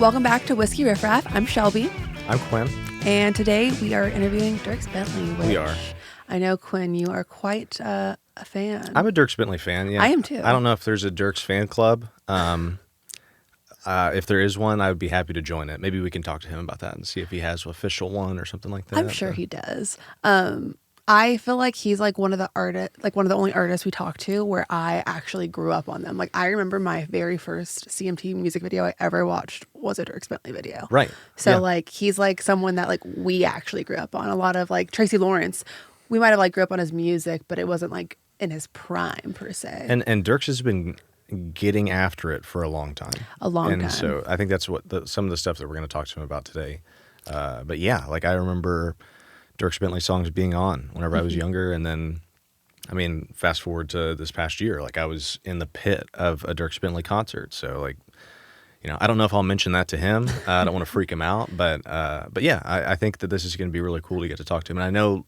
Welcome back to Whiskey Riff Raff. I'm Shelby. I'm Quinn. And today we are interviewing Dierks Bentley. Which We are. I know, Quinn, you are quite a fan. I'm a Dierks Bentley fan, yeah. I am too. I don't know if there's a Dierks fan club. If there is one, I would be happy to join it. Maybe we can talk to him about that and see if he has an official one or something like that. I'm sure he does. I feel like he's like one of the only artists we talk to where I actually grew up on them. Like I remember my very first CMT music video I ever watched was a Dierks Bentley video. Right. So yeah. like he's like someone that like we actually grew up on. A lot of like Tracy Lawrence, we might have like grew up on his music, but it wasn't like in his prime per se. And Dierks has been getting after it for a long time. And so I think that's what some of the stuff that we're going to talk to him about today. But yeah, like I remember Dierks Bentley songs being on whenever I was younger. And then, I mean, fast forward to this past year, like I was in the pit of a Dierks Bentley concert. So like, you know, I don't know if I'll mention that to him. I don't want to freak him out, but yeah, I think that this is going to be really cool to get to talk to him. And I know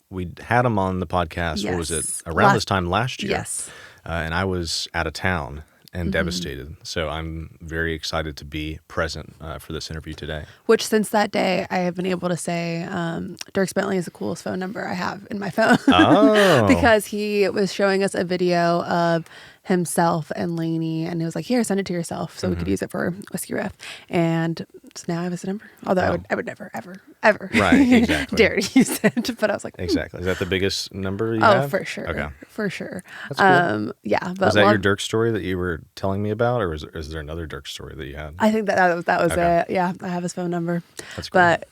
we had him on the podcast, Yes. what was it, around this time last year? Yes. And I was out of town and devastated. So I'm very excited to be present for this interview today. Which since that day, I have been able to say Dierks Bentley is the coolest phone number I have in my phone. Oh. Because he was showing us a video of himself and Lainey, and he was like, here, send it to yourself so we could use it for Whiskey Riff. And so now I have his number. Although I would never, ever Right, exactly. dare to use it. But I was like, Exactly. Is that the biggest number you have? Oh, for sure. Okay. For sure. That's cool. Yeah. But Was that your Dierks story that you were telling me about, or is there another Dierks story that you had? I think that was Okay. it. Yeah, I have his phone number. That's cool. But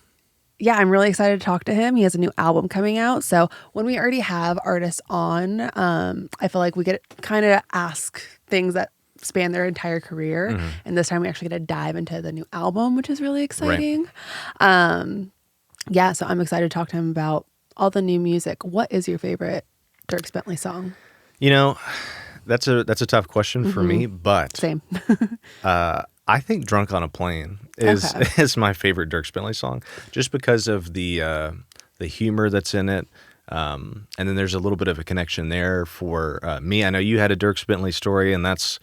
yeah, I'm really excited to talk to him. He has a new album coming out. So when we already have artists on, I feel like we get kind of ask things that span their entire career. And this time we actually get to dive into the new album, which is really exciting. Yeah, so I'm excited to talk to him about all the new music. What is your favorite Dierks Bentley song? You know, that's a tough question for me, but Same. I think "Drunk on a Plane" is my favorite Dierks Bentley song, just because of the humor that's in it, and then there's a little bit of a connection there for me. I know you had a Dierks Bentley story, and it's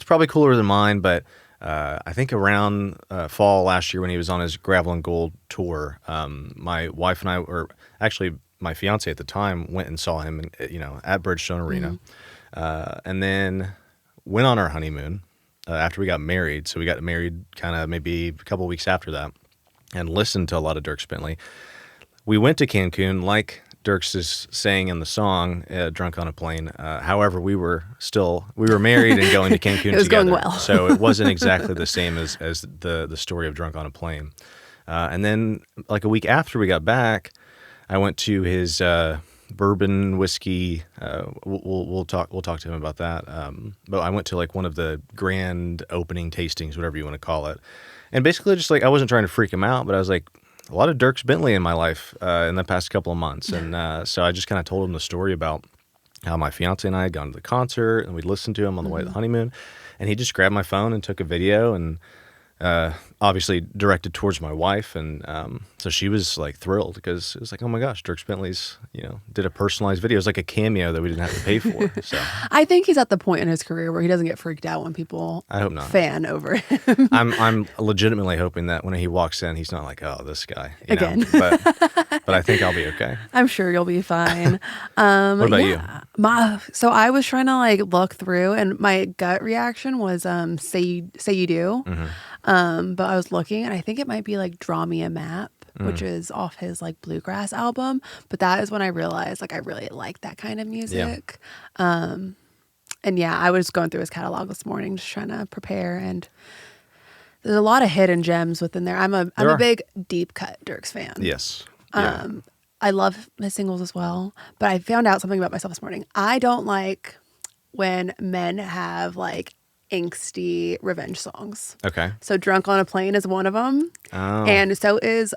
probably cooler than mine, but I think around fall last year when he was on his Gravel and Gold tour, my wife and I, or actually my fiance at the time, went and saw him, at Bridgestone Arena, and then went on our honeymoon. After we got married. So we got married kind of maybe a couple weeks after that and listened to a lot of Dierks Bentley. We went to Cancun, like Dierks is saying in the song, Drunk on a Plane. However, we were married and going to Cancun It was together. going well. So it wasn't exactly the same as the story of Drunk on a Plane. And then like a week after we got back, I went to his bourbon whiskey. We'll talk to him about that. But I went to like one of the grand opening tastings, whatever you want to call it, and basically just like I wasn't trying to freak him out, but I was like, a lot of Dierks Bentley in my life in the past couple of months, and so I just kind of told him the story about how my fiance and I had gone to the concert and we'd listened to him on the way to the honeymoon, and he just grabbed my phone and took a video and. Obviously directed towards my wife, and so she was like thrilled because it was like, oh my gosh, Dierks Bentley's did a personalized video. It was like a cameo that we didn't have to pay for. So I think he's at the point in his career where he doesn't get freaked out when people I hope not. fan over him. I'm legitimately hoping that when he walks in, he's not like, oh, this guy Again. But I think I'll be okay. I'm sure you'll be fine. What about you? So I was trying to like look through, and my gut reaction was say you do. But I was looking, and I think it might be like Draw Me a Map, which is off his like bluegrass album. But that is when I realized like I really like that kind of music. And yeah, I was going through his catalog this morning, just trying to prepare, and there's a lot of hidden gems within there. I'm a big deep cut Dierks fan. Yes. Yeah. I love his singles as well, but I found out something about myself this morning. I don't like when men have like angsty revenge songs. Okay. So Drunk on a Plane is one of them. Oh. And so is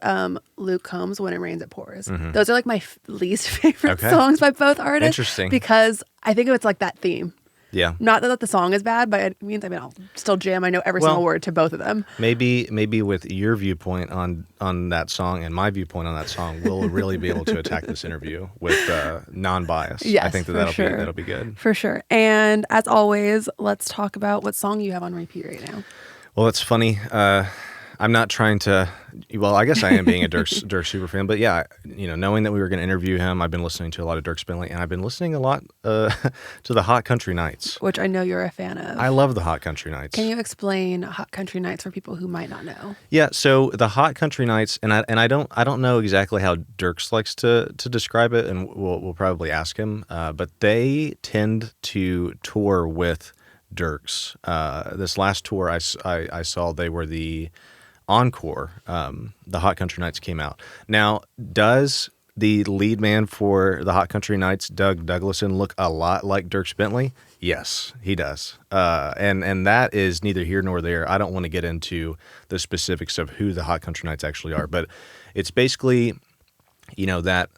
Luke Combs' When It Rains It Pours. Those are like my least favorite Okay. songs by both artists. Interesting. Because I think it's like that theme. Yeah. Not that the song is bad, but it means I'll still jam. I know every single word to both of them. Maybe with your viewpoint on that song and my viewpoint on that song, we'll really be able to attack this interview with non-bias. Yes, I think that'll be good. For sure. And as always, let's talk about what song you have on repeat right now. Well, it's funny. I'm not trying to. Well, I guess I am being a Dierks super fan, but yeah, knowing that we were going to interview him, I've been listening to a lot of Dierks Bentley, and I've been listening a lot to the Hot Country Nights, which I know you're a fan of. I love the Hot Country Nights. Can you explain Hot Country Nights for people who might not know? Yeah, so the Hot Country Nights, and I don't know exactly how Dierks likes to describe it, and we'll probably ask him, but they tend to tour with Dierks. This last tour I saw, they were the encore. The Hot Country Nights came out. Now, does the lead man for the Hot Country Nights, Doug Douglason, look a lot like Dierks Bentley? Yes, he does. And that is neither here nor there. I don't want to get into the specifics of who the Hot Country Nights actually are, but it's basically, that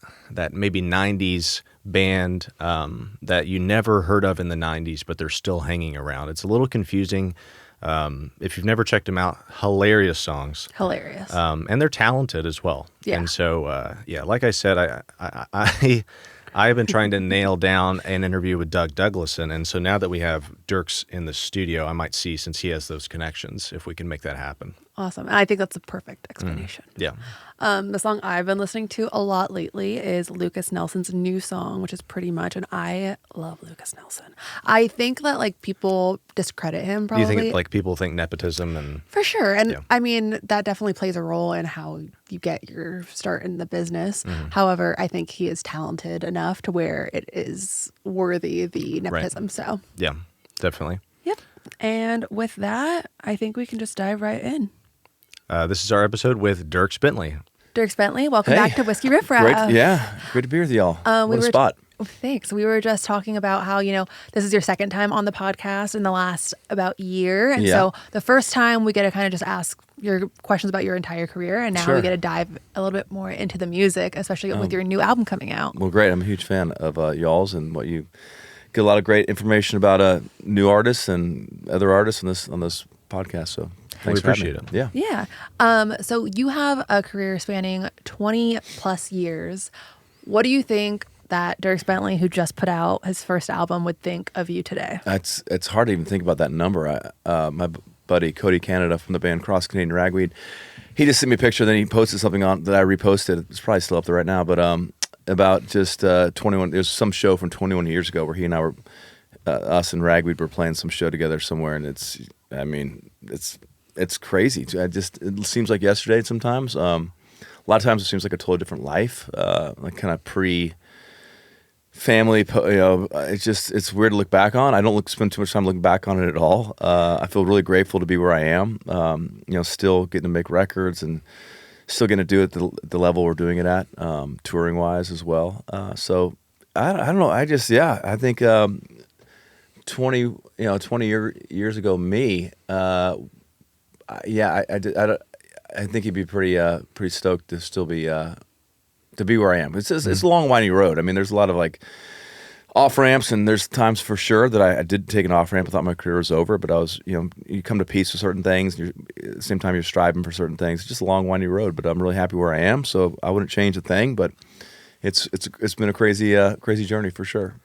maybe 90s band that you never heard of in the 90s, but they're still hanging around. It's a little confusing. If you've never checked them out, hilarious songs. Hilarious. And they're talented as well. Yeah. And so, like I said, I have been trying to nail down an interview with Doug Douglason. And so now that we have Dierks in the studio, I might see, since he has those connections, if we can make that happen. Awesome. And I think that's a perfect explanation. Yeah. The song I've been listening to a lot lately is Lucas Nelson's new song, which is Pretty Much, and I love Lucas Nelson. I think that people discredit him probably. Do you think people think nepotism and... For sure. And I mean, that definitely plays a role in how you get your start in the business. Mm-hmm. However, I think he is talented enough to where it is worthy the nepotism. Right. So yeah, definitely. Yep. And with that, I think we can just dive right in. This is our episode with Dierks Bentley. Dierks Bentley, welcome back to Whiskey Riff Raff. Great to be with y'all. What a spot. Thanks. We were just talking about how, this is your second time on the podcast in the last about year. And so the first time we get to kind of just ask your questions about your entire career. And now we get to dive a little bit more into the music, especially with your new album coming out. Well, great. I'm a huge fan of y'all's and what you get a lot of great information about new artists and other artists on this podcast. So thanks, we appreciate it. Yeah. Yeah. So you have a career spanning 20 plus years. What do you think that Dierks Bentley, who just put out his first album, would think of you today? It's hard to even think about that number. My buddy Cody Canada from the band Cross Canadian Ragweed, he just sent me a picture. Then he posted something on that I reposted. It's probably still up there right now, but about just 21. There's some show from 21 years ago where he and I were, us and Ragweed were playing some show together somewhere, and it's crazy. It seems like yesterday sometimes. A lot of times it seems like a totally different life, like kind of pre-family. It's weird to look back on. I don't spend too much time looking back on it at all. I feel really grateful to be where I am. Still getting to make records and still getting to do it at the level we're doing it at, touring wise as well. So I don't know. I think 20 years ago, me. I think he'd be pretty stoked to still be to be where I am. It's a long, winding road. I mean, there's a lot of off ramps, and there's times for sure that I did take an off ramp. I thought my career was over, but I was, you come to peace with certain things. And at the same time, you're striving for certain things. It's just a long, winding road. But I'm really happy where I am, so I wouldn't change a thing. But it's been a crazy journey for sure.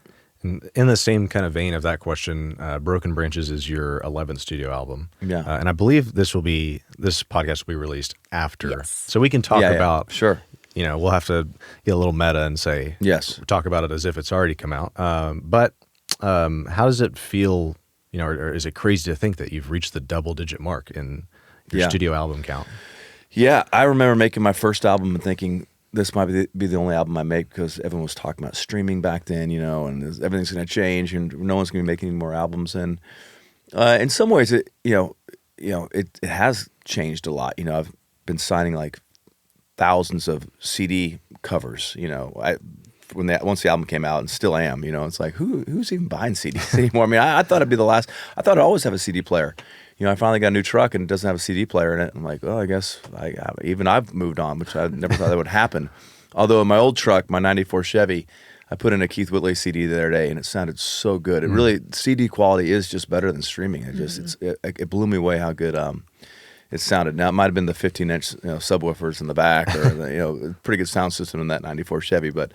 In the same kind of vein of that question, Broken Branches is your 11th studio album. Yeah. And I believe this podcast will be released after. Yes. So we can talk about, sure. We'll have to get a little meta and say, yes, talk about it as if it's already come out. But how does it feel, or is it crazy to think that you've reached the double-digit mark in your studio album count? Yeah, I remember making my first album and thinking, this might be the only album I make, because everyone was talking about streaming back then, and everything's going to change and no one's going to be making any more albums. And in some ways, it has changed a lot. I've been signing thousands of CD covers. Once the album came out, and still am. It's like who's even buying CDs anymore? I mean, I thought it'd be the last. I thought I'd always have a CD player. I finally got a new truck and it doesn't have a CD player in it. I'm like, I guess I've moved on, which I never thought that would happen. Although in my old truck, my 94 Chevy, I put in a Keith Whitley CD the other day and it sounded so good. It really, CD quality is just better than streaming. It blew me away how good it sounded. Now, it might have been the 15-inch subwoofers in the back or pretty good sound system in that 94 Chevy. But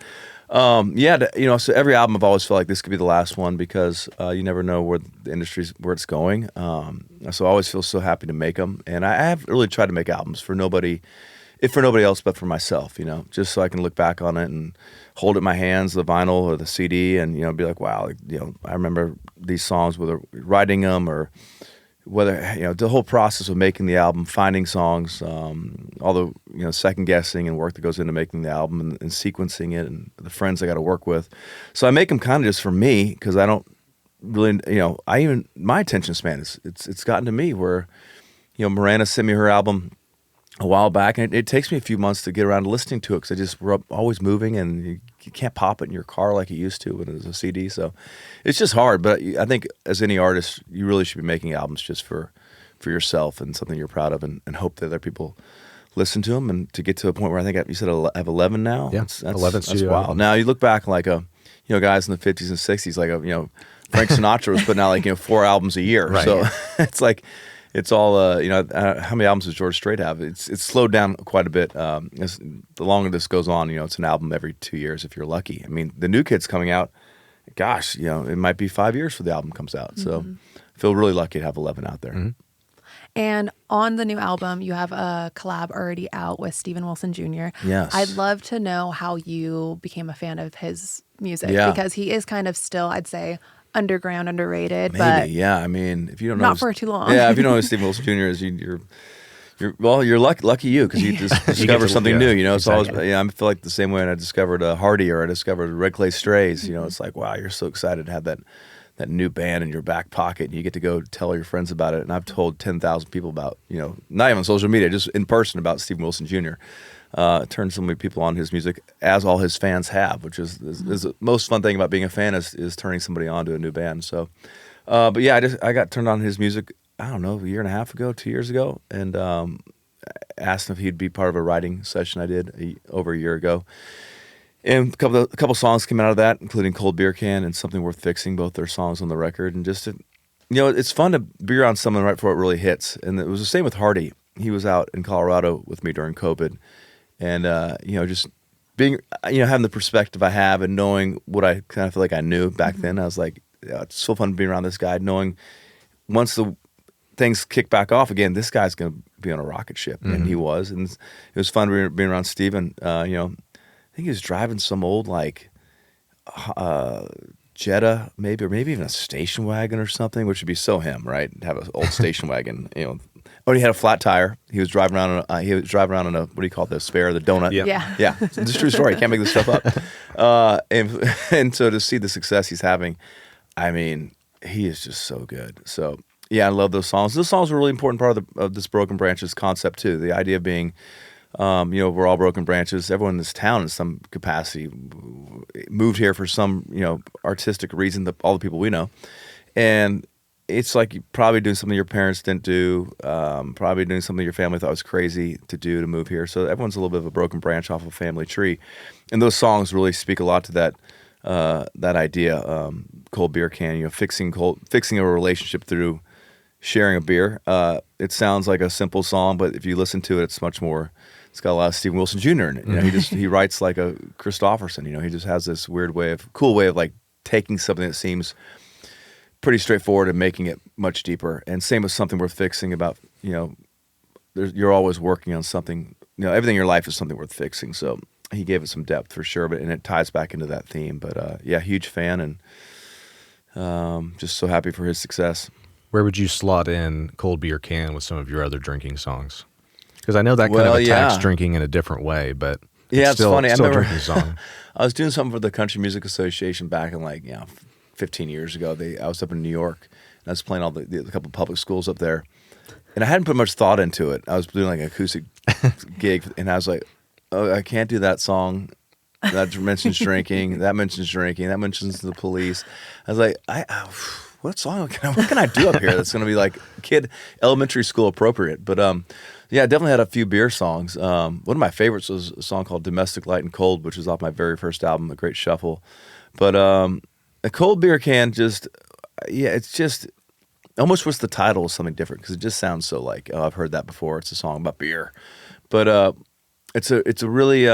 So every album I've always felt like this could be the last one because you never know where the industry's where it's going. So I always feel so happy to make them, and I have really tried to make albums for nobody, if for nobody else but for myself. Just so I can look back on it and hold it in my hands, the vinyl or the CD, and be like, wow, I remember these songs, whether writing them or whether the whole process of making the album, finding songs, all the second guessing and work that goes into making the album and sequencing it, and the friends I got to work with. So I make them kind of just for me because I don't really my attention span is it's gotten to me where Miranda sent me her album a while back, and it takes me a few months to get around to listening to it because we're always moving, and you can't pop it in your car like you used to when it was a CD. So it's just hard. But I think as any artist, you really should be making albums just for yourself and something you're proud of, and hope that other people listen to them, and to get to a point where I think you said I have 11 now. Yeah, 11 that's wild. Now you look back like guys in the 50s and 60s, like Frank Sinatra was putting out like 4 albums a year. Right. So it's like. It's all, how many albums does George Strait have? It's slowed down quite a bit. The longer this goes on, it's an album every 2 years if you're lucky. I mean, the new kid's coming out, gosh, it might be 5 years before the album comes out. So I feel really lucky to have 11 out there. Mm-hmm. And on the new album, you have a collab already out with Steven Wilson Jr. Yes. I'd love to know how you became a fan of his music because he is kind of still, I'd say, underground, underrated. Maybe, but yeah. I mean, if you don't know, not for too long. Yeah, if you don't know who Steven Wilson Jr. is, you're lucky you because you just discover something new. It's exactly. always I feel like the same way when I discovered Hardy or I discovered Red Clay Strays. It's like, wow, you're so excited to have that new band in your back pocket, and you get to go tell your friends about it. And I've told 10,000 people about not even on social media, just in person about Steven Wilson Jr. Turned so many people on his music, as all his fans have, which is the most fun thing about being a fan is turning somebody on to a new band. So, but yeah, I got turned on to his music, I don't know, a year and a half ago, 2 years ago, and asked him if he'd be part of a writing session I did over a year ago. And a couple songs came out of that, including Cold Beer Can and Something Worth Fixing, both their songs on the record. And just it's fun to be around someone right before it really hits. And it was the same with Hardy. He was out in Colorado with me during COVID. And, just being, having the perspective I have and knowing what I kind of feel like I knew back then, I was like, it's so fun to be around this guy, knowing once the things kick back off again, this guy's going to be on a rocket ship. And he was. And it was fun being around Steven. I think he was driving some old, Jetta, maybe, or maybe even a station wagon or something, which would be so him, right? Have an old station wagon, Oh, he had a flat tire. He was driving around on a what do you call this? Spare, the donut. Yeah. It's a true story. Can't make this stuff up. And so to see the success he's having, I mean, he is just so good. So yeah, I love those songs. Those songs are a really important part of this Broken Branches concept too. The idea of being, we're all broken branches. Everyone in this town in some capacity moved here for some, artistic reason, all the people we know. And it's like you're probably doing something your parents didn't do, probably doing something your family thought was crazy to do to move here. So everyone's a little bit of a broken branch off a family tree. And those songs really speak a lot to that idea. Cold Beer Can, fixing a relationship through sharing a beer. It sounds like a simple song, but if you listen to it, it's much more. It's got a lot of Steven Wilson Jr. in it. He writes like a Christopherson. He just has this cool way of like taking something that seems pretty straightforward and making it much deeper. And same with Something Worth Fixing. About you're always working on something. Everything in your life is something worth fixing. So he gave it some depth for sure, and it ties back into that theme. But yeah, huge fan, and just so happy for his success. Where would you slot in Cold Beer Can with some of your other drinking songs? Because I know that kind of attacks drinking in a different way, but it's funny. Still I remember a drinking song. I was doing something for the Country Music Association back in 15 years ago. I was up in New York, and I was playing all the couple public schools up there, and I hadn't put much thought into it. I was doing like an acoustic gig, and I was like, oh, I can't do that song. That mentions drinking. That mentions drinking. That mentions the police. I was like, what song? What can I do up here that's going to be like elementary school appropriate? But yeah, I definitely had a few beer songs. One of my favorites was a song called Domestic Light and Cold, which was off my very first album, A Great Shuffle. But a Cold Beer Can it's just almost wish the title was something different because it just sounds so like, oh, I've heard that before. It's a song about beer. But it's a really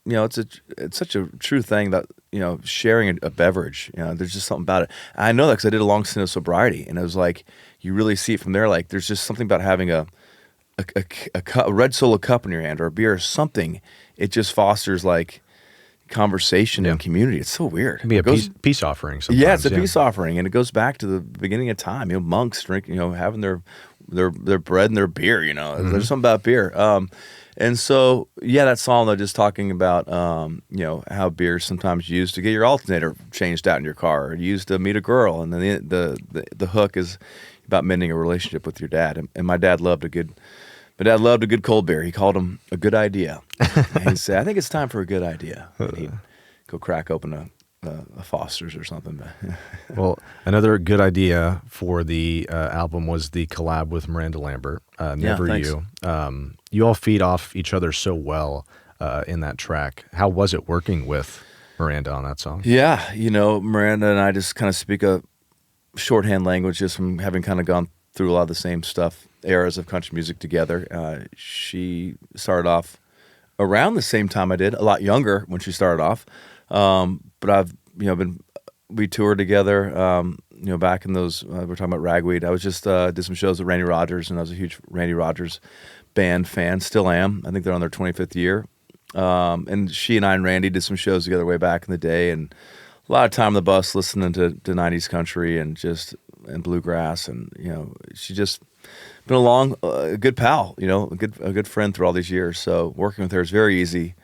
it's such a true thing that, sharing a beverage, there's just something about it. I know that because I did a long stint of sobriety, and it was like, you really see it from there. Like, there's just something about having a red Solo cup in your hand, or a beer or something. It just fosters like conversation and community. It's so weird. It can be a peace offering sometimes. Yeah, it's a peace offering, and it goes back to the beginning of time. monks drink, having their bread and their beer. There's something about beer. And so, that song though, just talking about how beer's sometimes used to get your alternator changed out in your car, or used to meet a girl, and then the hook is about mending a relationship with your dad. And my dad loved a good cold beer. He called them a good idea. And he'd say, "I think it's time for a good idea." And he'd go crack open a Foster's or something. Well, another good idea for the album was the collab with Miranda Lambert, Never You. You all feed off each other so well in that track. How was it working with Miranda on that song? Yeah, Miranda and I just kind of speak a shorthand language just from having kind of gone through a lot of the same stuff, eras of country music together. She started off around the same time I did, a lot younger when she started off. But I've, we toured together, back in those, we're talking about Ragweed. I was just, did some shows with Randy Rogers, and I was a huge Randy Rogers band fan, still am. I think they're on their 25th year. And she and I and Randy did some shows together way back in the day, and a lot of time on the bus listening to 90s country and bluegrass. And, she just been a good pal, a good friend through all these years. So working with her is very easy.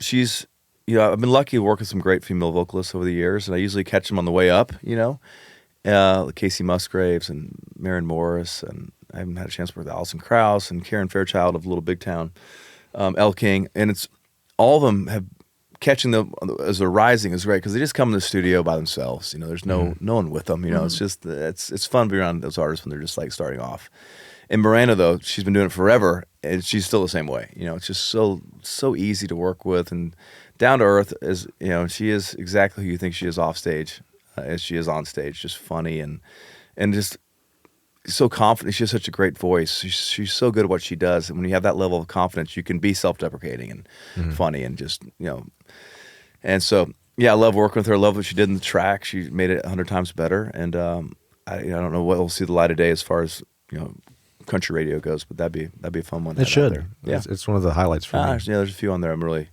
She's, I've been lucky to work with some great female vocalists over the years, and I usually catch them on the way up, Casey Musgraves and Maren Morris, and I haven't had a chance to work with Alison Krauss and Karen Fairchild of Little Big Town, Elle King, and it's all of them have catching them as they're rising is great because they just come in the studio by themselves. There's no one with them. It's just it's fun to be around those artists when they're just like starting off. And Miranda, though, she's been doing it forever, and she's still the same way. It's just so easy to work with and down to earth. As she is exactly who you think she is off stage, as she is on stage. Just funny and just so confident. She has such a great voice. She's so good at what she does, and when you have that level of confidence, you can be self-deprecating and funny and just And so I love working with her. I love what she did in the track. She made it 100 times better, and I don't know what will see the light of day as far as country radio goes, but that'd be a fun one. It should. Yeah, it's one of the highlights for me. There's a few on there. I'm really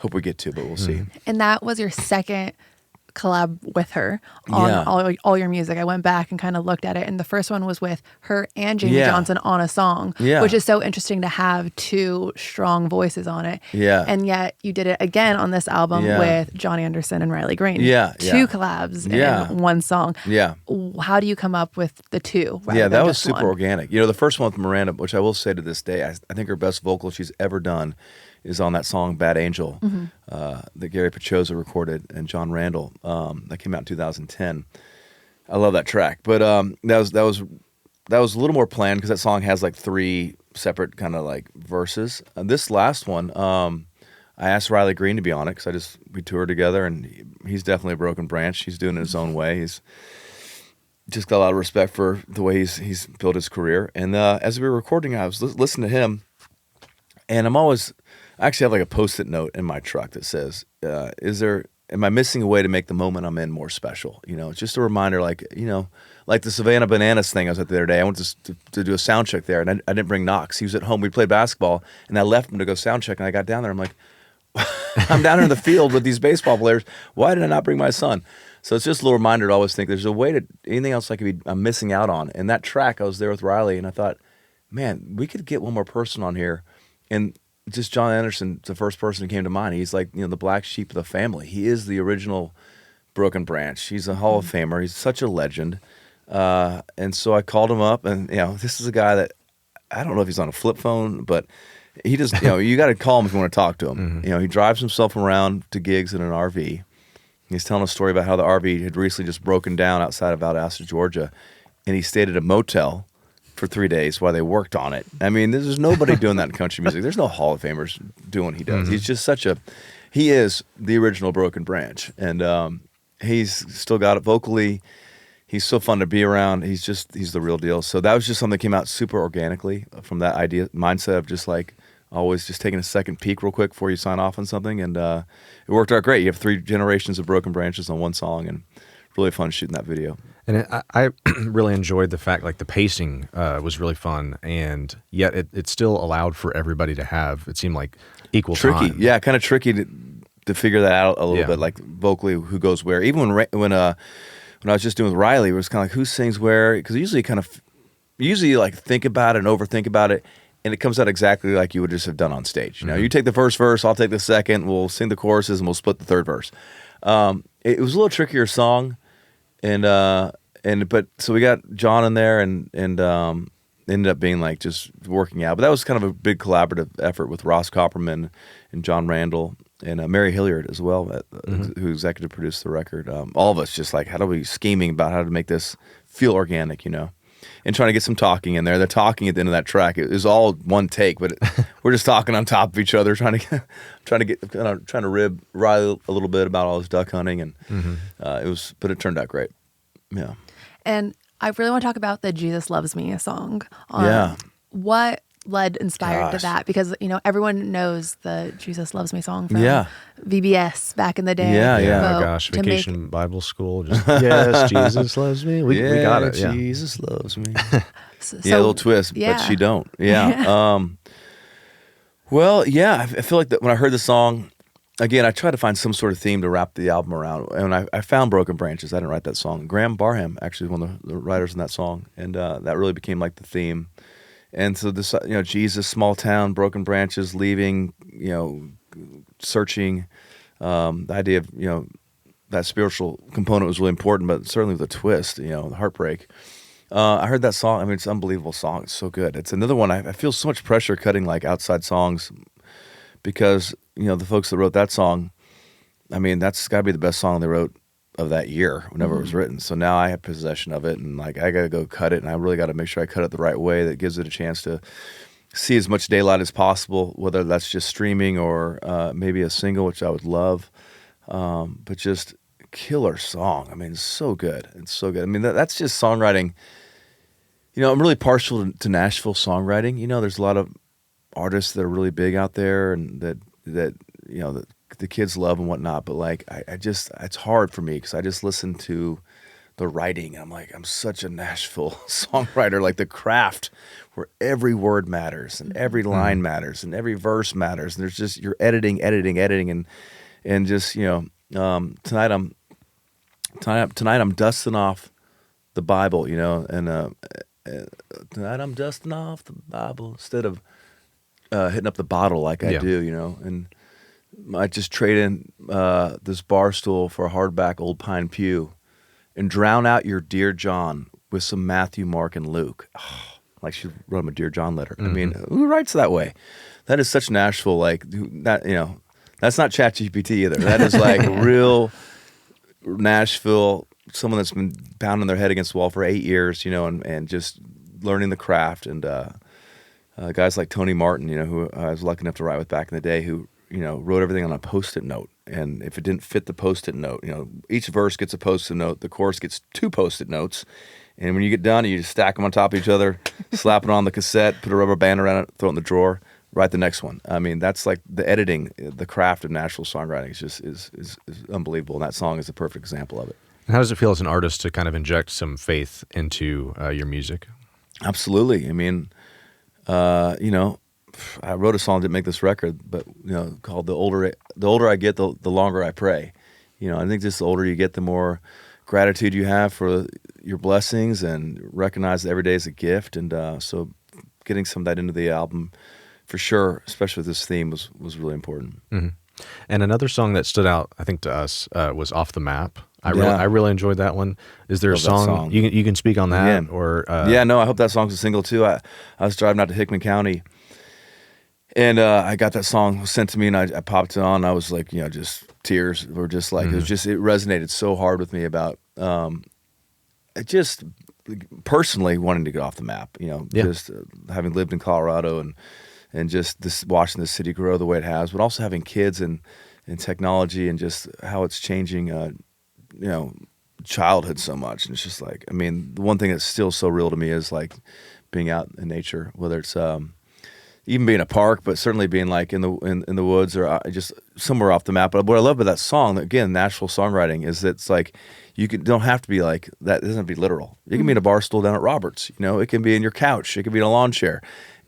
hope we get to, but we'll see. And that was your second collab with her on all your music. I went back and kind of looked at it, and the first one was with her and Jamie Johnson on a song, which is so interesting to have two strong voices on it. And yet you did it again on this album with John Anderson and Riley Green. Two collabs in one song. How do you come up with the two? That was super organic. The first one with Miranda, which I will say to this day, I think her best vocal she's ever done is on that song "Bad Angel" that Gary Pachoza recorded and John Randall. That came out in 2010. I love that track, but that was a little more planned because that song has like 3 separate kind of like verses. This last one, I asked Riley Green to be on it because we toured together, and he's definitely a broken branch. He's doing it his own way. He's just got a lot of respect for the way he's built his career. And as we were recording, I was listening to him, and I actually have like a Post-it note in my truck that says, am I missing a way to make the moment I'm in more special? It's just a reminder, like the Savannah Bananas thing I was at the other day. I went to do a sound check there, and I didn't bring Knox. He was at home. We played basketball, and I left him to go sound check, and I got down there. I'm like, I'm down here in the field with these baseball players. Why did I not bring my son? So it's just a little reminder to always think there's a way to anything else I'm missing out on. And that track, I was there with Riley, and I thought, man, we could get one more person on here. And just John Anderson, the first person who came to mind. He's like, the black sheep of the family. He is the original Broken Branch. He's a Hall of Famer. He's such a legend. And so I called him up, and this is a guy that I don't know if he's on a flip phone, but he just you got to call him if you want to talk to him. He drives himself around to gigs in an RV. He's telling a story about how the RV had recently just broken down outside of Valdosta, Georgia, and he stayed at a motel for 3 days while they worked on it. I mean, there's nobody doing that in country music. There's no Hall of Famers doing what he does. He's just he is the original Broken Branch. And he's still got it vocally. He's so fun to be around. He's the real deal. So that was just something that came out super organically from that mindset of just like, always just taking a second peek real quick before you sign off on something, and it worked out great. You have 3 generations of Broken Branches on one song, and really fun shooting that video. And I really enjoyed the fact, like, the pacing was really fun, and yet it still allowed for everybody to have, it seemed like, equal Tricky, time. yeah, kind of tricky to figure that out a little bit, like vocally who goes where. Even when I was just doing with Riley, it was kind of like who sings where, because usually you like think about it and overthink about it, and it comes out exactly like you would just have done on stage. You know, you take the first verse, I'll take the second, we'll sing the choruses, and we'll split the third verse. It was a little trickier song. But so we got John in there and ended up being like just working out. But that was kind of a big collaborative effort with Ross Copperman and John Randall and Mary Hilliard as well, who executive produced the record. All of us just like, how do we scheming about how to make this feel organic, you know? And trying to get some talking in there. They're talking at the end of that track. It was all one take, but we're just talking on top of each other, trying to rib Riley a little bit about all his duck hunting, and but it turned out great. Yeah. And I really want to talk about the Jesus Loves Me song. Yeah. What inspired to that? Because, you know, everyone knows the Jesus Loves Me song from VBS back in the day. Yeah. Oh my gosh, Vacation Bible School. Just, yes, Jesus loves me. We got it. Yeah. Jesus loves me. So, a little twist, but she don't. Yeah. Well, yeah, I feel like that when I heard the song, again, I tried to find some sort of theme to wrap the album around, and I found Broken Branches. I didn't write that song. Graham Barham actually was one of the writers in that song, and that really became like the theme. And so this, you know, Jesus, small town, broken branches, leaving, you know, searching. The idea of, you know, that spiritual component was really important, but certainly with a twist, you know, the heartbreak. I heard that song. I mean, it's an unbelievable song. It's so good. It's another one. I feel so much pressure cutting like outside songs because, you know, the folks that wrote that song, I mean, that's got to be the best song they wrote of that year whenever it was written. So now I have possession of it, and like I got to go cut it, and I really got to make sure I cut it the right way that gives it a chance to see as much daylight as possible, whether that's just streaming or maybe a single, which I would love. But just killer song. I mean, it's so good. It's so good. I mean, that's just songwriting. You know, I'm really partial to Nashville songwriting. You know, there's a lot of artists that are really big out there and that you know, the kids love and whatnot. But like, I just, it's hard for me because I just listen to the writing and I'm like, I'm such a Nashville songwriter, like the craft where every word matters and every line matters and every verse matters. And there's just, you're editing and just, you know, tonight I'm dusting off the Bible, you know, and tonight I'm dusting off the Bible instead of hitting up the bottle like I do, you know, and I just trade in this bar stool for a hardback old pine pew and drown out your Dear John with some Matthew, Mark, and Luke. Oh, like she wrote him a Dear John letter. I mean, who writes that way? That is such Nashville, like that, you know, that's not ChatGPT either. That is like real Nashville, someone that's been pounding their head against the wall for 8 years, you know, and just learning the craft. And guys like Tony Martin, you know, who I was lucky enough to write with back in the day, who, you know, wrote everything on a Post-it note. And if it didn't fit the Post-it note, you know, each verse gets a Post-it note. The chorus gets 2 Post-it notes. And when you get done, you just stack them on top of each other, slap it on the cassette, put a rubber band around it, throw it in the drawer, write the next one. I mean, that's like the editing, the craft of Nashville songwriting is just is unbelievable. And that song is a perfect example of it. And how does it feel as an artist to kind of inject some faith into your music? Absolutely. I mean, you know, I wrote a song, didn't make this record, but, you know, called The Older I Get, the Longer I Pray. You know, I think just the older you get, the more gratitude you have for your blessings and recognize that every day is a gift. And so getting some of that into the album for sure, especially with this theme, was really important. Mm-hmm. And another song that stood out, I think, to us was Off the Map. I really enjoyed that one. Is there a song you can speak on that? Yeah. Or no, I hope that song's a single too. I was driving out to Hickman County, and I got that song sent to me, and I popped it on. And I was like, you know, just tears were just like, it resonated so hard with me about just personally wanting to get off the map. You know, just having lived in Colorado and just watching the city grow the way it has, but also having kids and technology and just how it's changing, you know, childhood so much. And it's just like, I mean, the one thing that's still so real to me is like being out in nature, whether it's even being a park, but certainly being like in the woods or just somewhere off the map. But what I love about that song, again, Nashville songwriting, is that it's like don't have to be like that. It doesn't have to be literal. It can be in a bar stool down at Roberts. It can be in your couch. It can be in a lawn chair.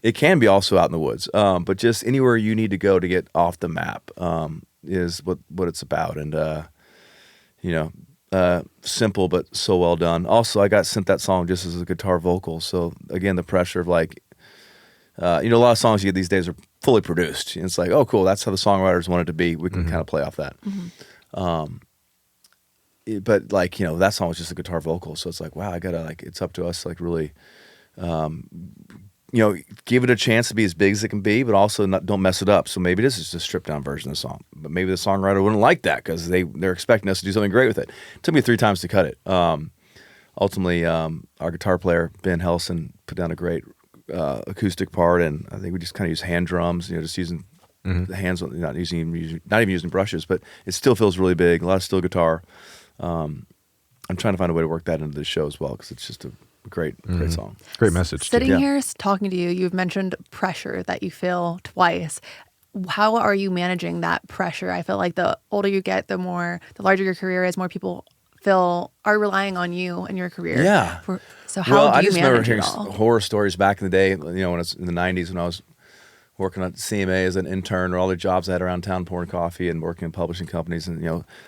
It can be also out in the woods. But just anywhere you need to go to get off the map is what it's about. And simple but so well done. Also, I got sent that song just as a guitar vocal. So again, the pressure of like. A lot of songs you get these days are fully produced. And it's like, oh, cool, that's how the songwriters want it to be. We can kind of play off that. But like, that song was just a guitar vocal. So it's like, wow, I gotta it's up to us to really, give it a chance to be as big as it can be, but also don't mess it up. So maybe this is just a stripped down version of the song. But maybe the songwriter wouldn't like that because they're expecting us to do something great with it. It took me 3 times to cut it. Ultimately, our guitar player, Ben Helson, put down a great acoustic part, and I think we just kind of use hand drums, just using the hands, not even using brushes, but it still feels really big. A lot of steel guitar. I'm trying to find a way to work that into the show as well because it's just a great song. Great message. Sitting here talking to you, you've mentioned pressure that you feel twice. How are you managing that pressure? I feel like the older you get, the larger your career is, more people are relying on you and your career. Yeah. So how do you manage it all? I just remember hearing horror stories back in the day, when I was in the 90s when I was working at CMA as an intern, or all the jobs I had around town pouring coffee and working in publishing companies. And,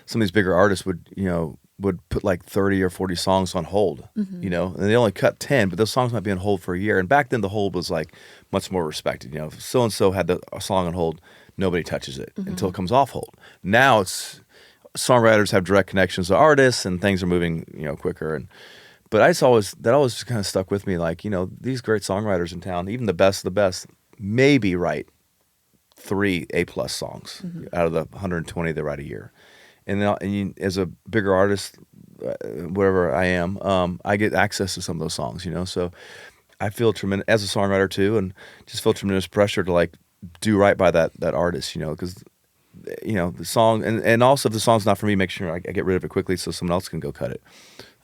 some of these bigger artists would put like 30 or 40 songs on hold, and they only cut 10, but those songs might be on hold for a year. And back then the hold was like much more respected. If so-and-so had a song on hold, nobody touches it until it comes off hold. Now songwriters have direct connections to artists and things are moving, quicker. But that always kind of stuck with me. Like, these great songwriters in town, even the best of the best, maybe write 3 A+ songs out of the 120 they write a year. And as a bigger artist, whatever I am, I get access to some of those songs, So I feel tremendous as a songwriter too, and just feel tremendous pressure to do right by that artist, because the song, and also if the song's not for me, make sure I get rid of it quickly so someone else can go cut it.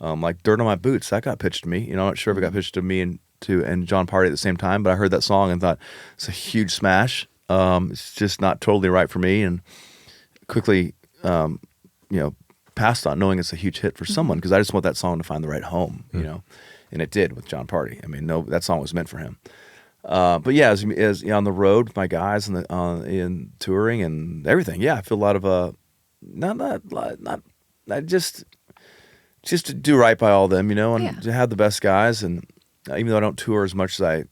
Like Dirt on My Boots, that got pitched to me. I'm not sure if it got pitched to me and John Party at the same time, but I heard that song and thought it's a huge smash. It's just not totally right for me, and quickly, passed on, knowing it's a huge hit for someone, because I just want that song to find the right home, and it did with John Party. I mean, that song was meant for him. But yeah, as on the road with my guys and in touring and everything, I feel a lot of just to do right by all of them, and to have the best guys. And even though I don't tour as much as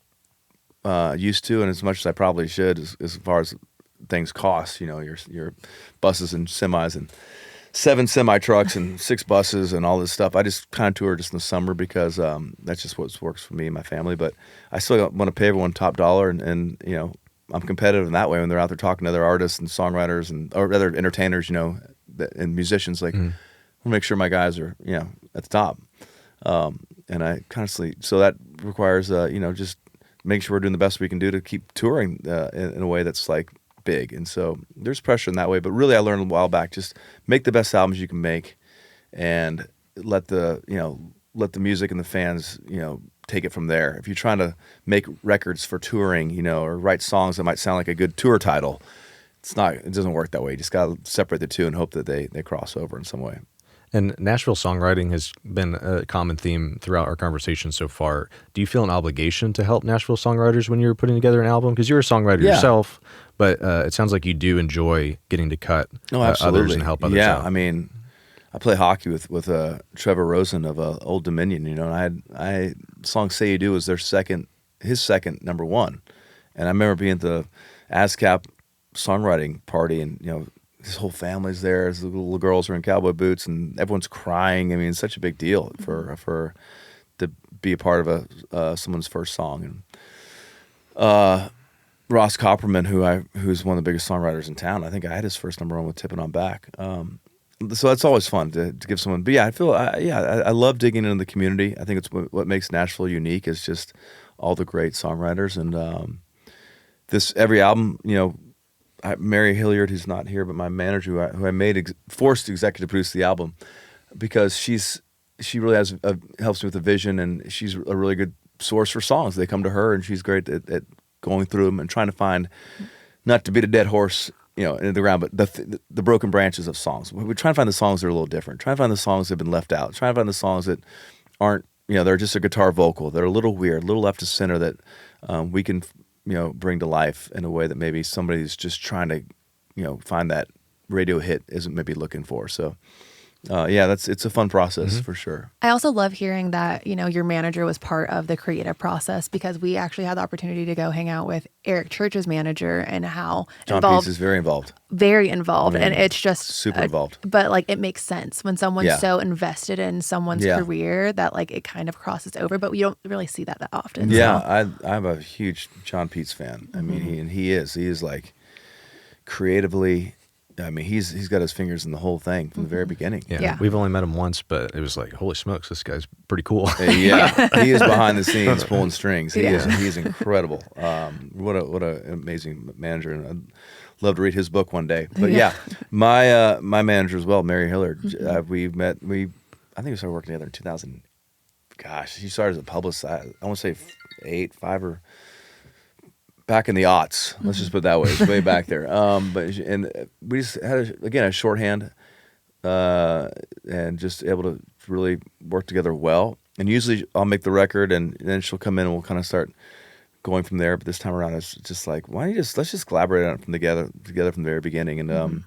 I used to, and as much as I probably should, as far as things cost, your buses and semis and 7 semi trucks and 6 buses and all this stuff. I just kind of tour just in the summer because that's just what works for me and my family. But I still want to pay everyone top dollar, and I'm competitive in that way when they're out there talking to other artists and songwriters or other entertainers, and musicians. Like, I want to make sure my guys are at the top. And I constantly, so that requires just make sure we're doing the best we can do to keep touring in a way that's like big. And so there's pressure in that way, but really I learned a while back, just make the best albums you can make and let the music and the fans, take it from there. If you're trying to make records for touring, or write songs that might sound like a good tour title, it doesn't work that way. You just got to separate the two and hope that they cross over in some way. And Nashville songwriting has been a common theme throughout our conversation so far. Do you feel an obligation to help Nashville songwriters when you're putting together an album? Because you're a songwriter yourself, but it sounds like you do enjoy getting to cut others and help others out. I mean, I play hockey with Trevor Rosen of Old Dominion, and I song "Say You Do" was his second number one, and I remember being at the ASCAP songwriting party, and his whole family's there. His little girls are in cowboy boots, and everyone's crying. I mean, it's such a big deal for to be a part of someone's first song. And Ross Copperman, who's one of the biggest songwriters in town, I think I had his first number one with "Tippin' on Back." So that's always fun to give someone. But yeah, I love digging into the community. I think it's what makes Nashville unique is just all the great songwriters. And every album, Mary Hilliard, who's not here, but my manager, who I made forced to executive produce the album, because she really helps me with the vision, and she's a really good source for songs. They come to her, and she's great at going through them and trying to find, not to beat a dead horse, in the ground, but the broken branches of songs. We're trying to find the songs that are a little different. Trying to find the songs that have been left out. Trying to find the songs that aren't, they're just a guitar vocal. They're a little weird, a little left to center that we can, bring to life in a way that maybe somebody's just trying to, find that radio hit isn't maybe looking for. So. It's a fun process for sure. I also love hearing that, your manager was part of the creative process, because we actually had the opportunity to go hang out with Eric Church's manager, and how John Peace is very involved. Very involved. I mean, and it's just super involved. But like, it makes sense when someone's so invested in someone's career that like it kind of crosses over, but we don't really see that often. Yeah. So. I'm a huge John Peace fan. I mean, he is like creatively, I mean, he's got his fingers in the whole thing from the very beginning. Yeah. We've only met him once, but it was like, holy smokes, this guy's pretty cool. He is behind the scenes pulling strings. He's incredible. What an amazing manager, and I'd love to read his book one day. But my manager as well, Mary Hillard. We met. I think we started working together in 2000. Gosh, she started as a publicist. I want to say 5 or. Back in the aughts, let's just put it that way. It's way back there. But we just had a shorthand, and just able to really work together well. And usually I'll make the record, and then she'll come in, and we'll kind of start going from there. But this time around, it's just like, let's just collaborate on it together from the very beginning. And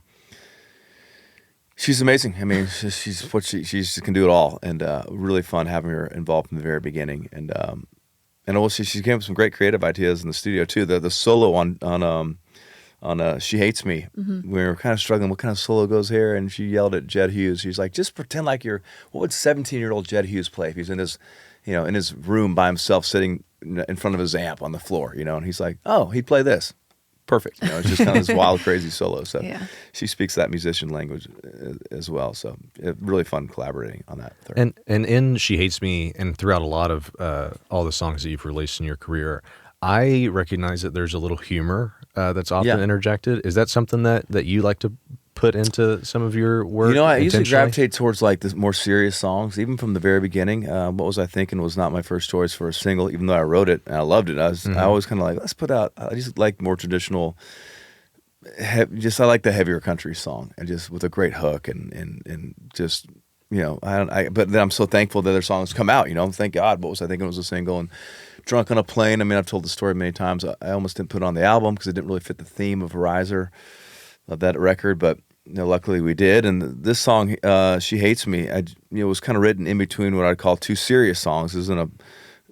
she's amazing. I mean, she can do it all, and really fun having her involved from the very beginning. And also, she came up with some great creative ideas in the studio too. The solo on "She Hates Me," we were kind of struggling. What kind of solo goes here? And she yelled at Jed Hughes. She's like, "Just pretend like you're." What would 17-year-old Jed Hughes play if he's in his, in his room by himself, sitting in front of his amp on the floor? And he's like, "Oh, he'd play this." Perfect. It's just kind of this wild, crazy solo. So she speaks that musician language as well. So really fun collaborating on that. And in "She Hates Me" and throughout a lot of all the songs that you've released in your career, I recognize that there's a little humor that's often interjected. Is that something that you like to put into some of your work? I usually gravitate towards like the more serious songs, even from the very beginning. What Was I Thinking was not my first choice for a single, even though I wrote it and I loved it. I always kind of like, let's put out, I just like more traditional, I like the heavier country song, and just with a great hook and just, but then I'm so thankful that their songs come out, thank God. What Was I Thinking was a single, and Drunk on a Plane. I mean, I've told the story many times. I almost didn't put it on the album because it didn't really fit the theme of Riser, of that record, but luckily we did. And this song, "She Hates Me," was kind of written in between what I'd call two serious songs. It was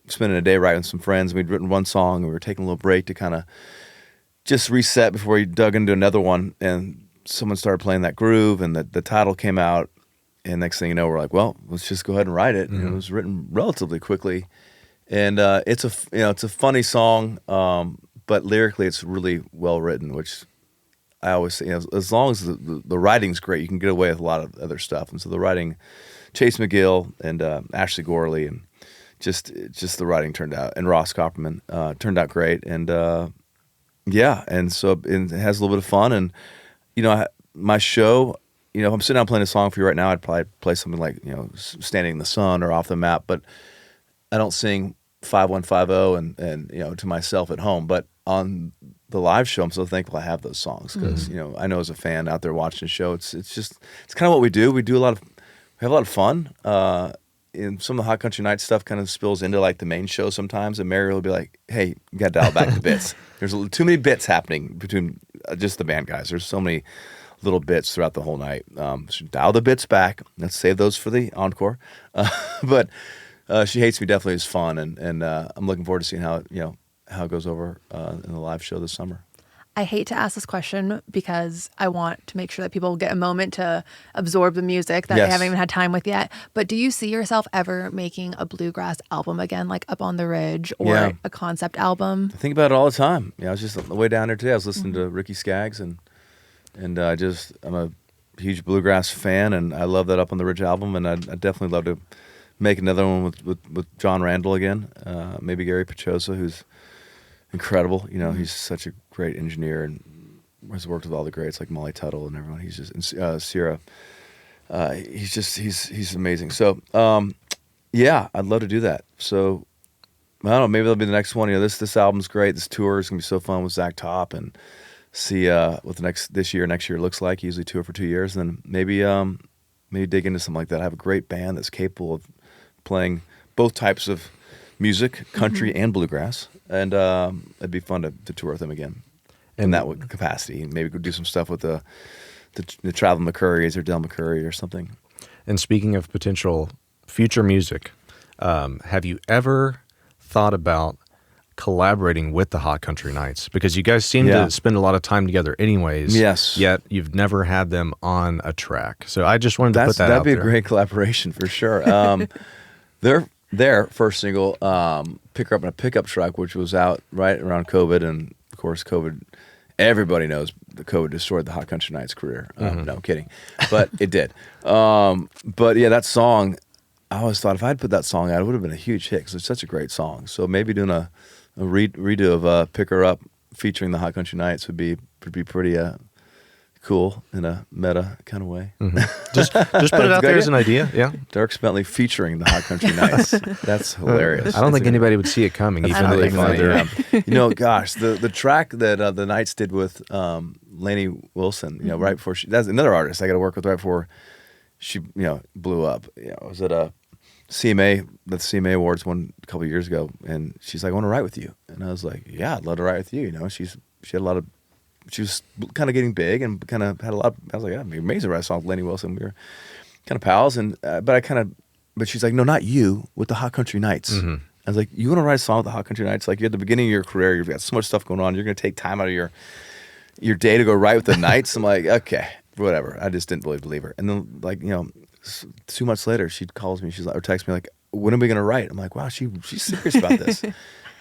spending a day writing with some friends. We'd written one song, and we were taking a little break to kind of just reset before we dug into another one. And someone started playing that groove, and the title came out. And next thing you know, we're like, well, let's just go ahead and write it. And it was written relatively quickly. And it's a funny song, but lyrically it's really well written, which I always say, as long as the writing's great, you can get away with a lot of other stuff. And so the writing, Chase McGill and Ashley Gorley, and just the writing turned out, and Ross Copperman turned out great. And and so it has a little bit of fun. And my show, if I'm sitting down playing a song for you right now, I'd probably play something like "Standing in the Sun" or "Off the Map," but I don't sing 5150 and to myself at home. But on the live show, I'm so thankful I have those songs, because I know as a fan out there watching the show, it's kind of what we do. We have a lot of fun. And some of the Hot Country Night stuff kind of spills into like the main show sometimes, and Mary will be like, "Hey, you got to dial back the bits. There's too many bits happening between just the band guys. There's so many little bits throughout the whole night. So dial the bits back. Let's save those for the encore." But "She Hates Me" definitely is fun, and I'm looking forward to seeing how it goes over in the live show this summer. I hate to ask this question because I want to make sure that people get a moment to absorb the music that they haven't even had time with yet. But do you see yourself ever making a bluegrass album again, like Up on the Ridge, or a concept album? I think about it all the time. I was just on the way down there today. I was listening to Ricky Skaggs, and I'm a huge bluegrass fan, and I love that Up on the Ridge album, and I'd definitely love to make another one with John Randall again, maybe Gary Pachosa, who's incredible. He's such a great engineer and has worked with all the greats like Molly Tuttle and everyone. He's just, and Sierra. He's amazing. So, I'd love to do that. So I don't know, maybe that'll be the next one. You know, this album's great. This tour is gonna be so fun with Zach Top, and see what next year looks like. He usually tour for 2 years, and then maybe dig into something like that. I have a great band that's capable of playing both types of music, country and bluegrass, and it'd be fun to tour with them again in that capacity. Maybe go do some stuff with the Travel McCurrys or Del McCurry or something. And speaking of potential future music, have you ever thought about collaborating with the Hot Country Nights? Because you guys seem to spend a lot of time together anyways. Yes. Yet you've never had them on a track. So I just wanted to put that out there. That'd be a great collaboration for sure. Their first single, Pick Her Up in a Pickup Truck, which was out right around COVID, and of course COVID, everybody knows that COVID destroyed the Hot Country Nights career. No, I'm kidding. But it did. But yeah, that song, I always thought if I'd put that song out, it would have been a huge hit because it's such a great song. So maybe doing a redo of Pick Her Up featuring the Hot Country Nights would be pretty cool in a meta kind of way. Just put it out there as an idea. Yeah. Dierks Bentley featuring the Hot Country Nights. That's hilarious. I don't think anybody would see it coming. That's really funny. You know, gosh, the track that the Knights did with Lainey Wilson, you know, right before that's another artist I got to work with right before she, you know, blew up. You know, was at a CMA, the CMA Awards one a couple of years ago, and she's like, I want to write with you. And I was like, yeah, I'd love to write with you. You know, she was kind of getting big and kind of had a lot. I was like, yeah, it'd be amazing to write a song with Lainey Wilson. We were kind of pals, and but she's like, no, not you, with the Hot Country Nights. I was like, you want to write a song with the Hot Country Nights? Like, you're at the beginning of your career, you've got so much stuff going on, you're going to take time out of your day to go write with the Knights? I'm like, okay, whatever. I just didn't really believe her. And then, like, you know, 2 months later, she calls me, she's like, or texts me like, when are we going to write? I'm like, wow, she's serious about this.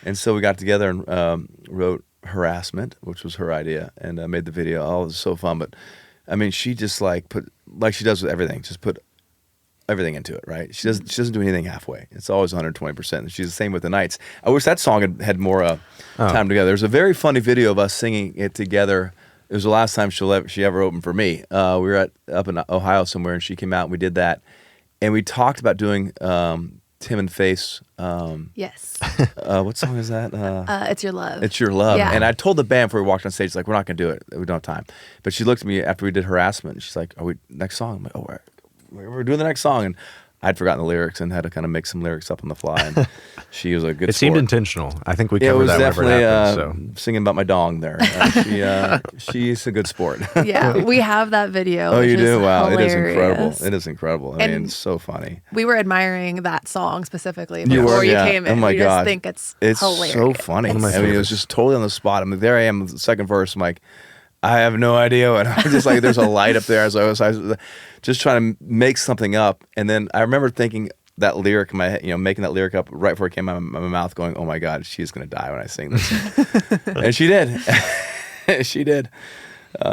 And so we got together and wrote Harassment, which was her idea, and made the video. Oh, it was so fun. But I mean, she just put, like she does with everything, just put everything into it, right? She doesn't do anything halfway. It's always 120%. She's the same with the Knights. I wish that song had more time together. There's a very funny video of us singing it together. It was the last time she ever opened for me. We were up in Ohio somewhere, and she came out and we did that, and we talked about doing Tim and Face. Yes. What song is that? It's Your Love. It's Your Love. Yeah. And I told the band before we walked on stage, like, we're not going to do it. We don't have time. But she looked at me after we did Harassment, and she's like, are we next song? I'm like, oh, we're doing the next song. And I'd forgotten the lyrics and had to kind of make some lyrics up on the fly. And she was a good It seemed intentional. I think we it covered was that definitely whenever it happened. singing about my dong there. She's a good sport. Yeah, we have that video. Oh, you do? Wow, hilarious. it is incredible. It is incredible. I mean, And it's so funny. we were admiring that song specifically You before were, you yeah. came in. Oh my we God. just think it's hilarious. so funny. One of my I mean, it was favorites. just totally on the spot. I mean, there I am, the second verse. I'm like, I have no idea what. I'm just like, there's a light up there. I was just trying to make something up, and then I remember thinking that lyric in my head, you know, making that lyric up right before it came out of my mouth, going, "Oh my God, she's gonna die when I sing this," and she did. She did.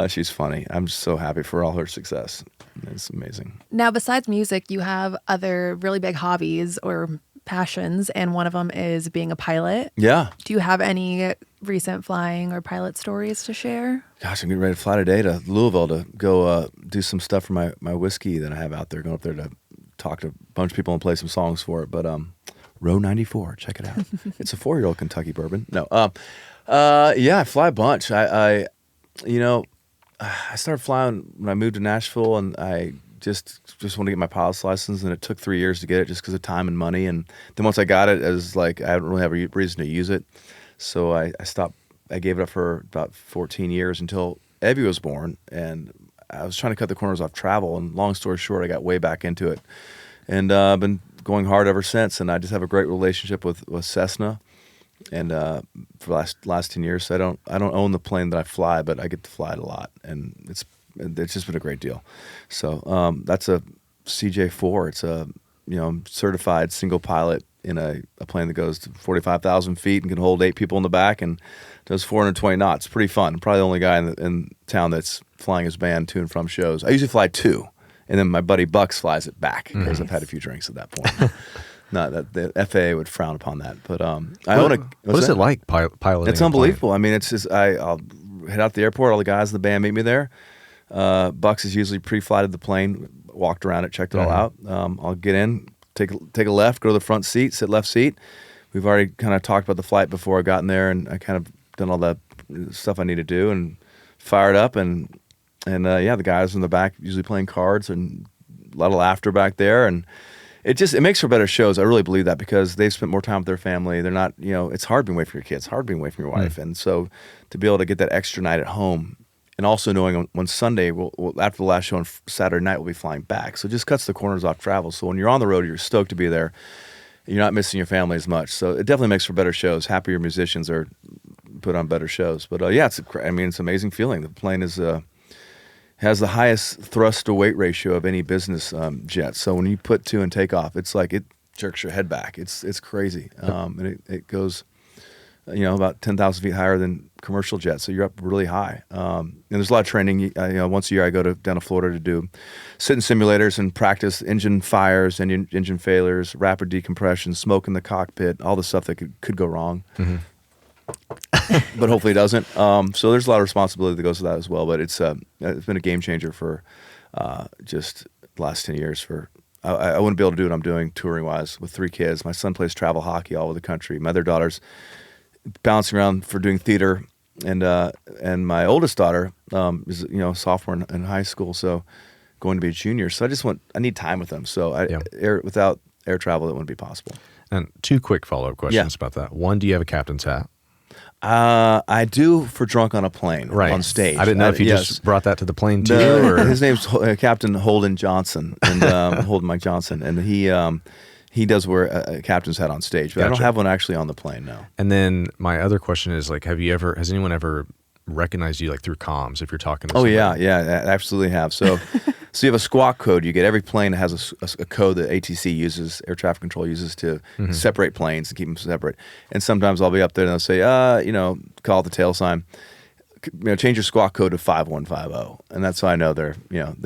She's funny. I'm just so happy for all her success. It's amazing. Now, besides music, you have other really big hobbies or passions, and one of them is being a pilot. Yeah. Do you have any recent flying or pilot stories to share? Gosh, I'm getting ready to fly today to Louisville to go do some stuff for my whiskey that I have out there. Going up there to talk to a bunch of people and play some songs for it. But Row 94, check it out. It's a 4-year-old Kentucky bourbon. No, yeah, I fly a bunch. I started flying when I moved to Nashville, and I just wanted to get my pilot's license, and it took 3 years to get it just because of time and money. And then once I got it, it was like I didn't really have a reason to use it, so I stopped. I gave it up for about 14 years until Evie was born, and I was trying to cut the corners off travel. And long story short, I got way back into it, and I've been going hard ever since. And I just have a great relationship with Cessna. And for the last 10 years, so I don't own the plane that I fly, but I get to fly it a lot, and it's just been a great deal. So that's a CJ4. It's a certified single pilot in a plane that goes to 45,000 feet and can hold 8 people in the back and does 420 knots. Pretty fun. I'm probably the only guy in town that's flying his band to and from shows. I usually fly 2, and then my buddy Bucks flies it back because I've had a few drinks at that point. Not that the FAA would frown upon that, but I own a. What is it like piloting? It's unbelievable. I mean, it's just I'll head out to the airport. All the guys in the band meet me there. Bucks is usually pre-flighted the plane, walked around it, checked it all out. I'll get in, take a left, go to the front seat, sit left seat. we've already kind of talked about the flight before I got in there, and I kind of done all that stuff I need to do and fired up, and the guys in the back usually playing cards and a lot of laughter back there, and it makes for better shows. I really believe that, because they've spent more time with their family. They're not, it's hard being away from your kids, hard being away from your wife, and so to be able to get that extra night at home, and also knowing on Sunday, we'll after the last show on Saturday night, we'll be flying back, so it just cuts the corners off travel. So when you're on the road, you're stoked to be there. You're not missing your family as much, so it definitely makes for better shows. Happier musicians are put on better shows. But it's an amazing feeling. The plane has the highest thrust to weight ratio of any business jet. So when you put to and take off, it's like it jerks your head back. It's crazy, and it goes about 10,000 feet higher than commercial jets. So you're up really high. And there's a lot of training. Once a year I go down to Florida to do sit in simulators and practice engine fires, engine failures, rapid decompression, smoke in the cockpit, all the stuff that could go wrong. Mm-hmm. But hopefully it doesn't. So there's a lot of responsibility that goes with that as well. But it's been a game changer for just the last 10 years. I wouldn't be able to do what I'm doing touring wise with 3 kids. My son plays travel hockey all over the country. My other daughter's bouncing around for doing theater, and my oldest daughter is sophomore in high school, so going to be a junior. So I need time with them. So without air travel, it wouldn't be possible. And 2 quick follow-up questions about that. One, do you have a captain's hat? I do for Drunk on a Plane on stage. I didn't know if you just brought that to the plane too. Or his name's Captain Holden Johnson, and Holden Mike Johnson, and he does wear a captain's hat on stage, but gotcha. I don't have one actually on the plane, no. And then my other question is, like, has anyone ever recognized you, like, through comms if you're talking to somebody? Yeah, I absolutely have. So you have a squawk code. You get every plane that has a code that ATC uses, air traffic control uses to separate planes and keep them separate. And sometimes I'll be up there and they'll say, call the tail sign. Change your squawk code to 5150, and that's how I know they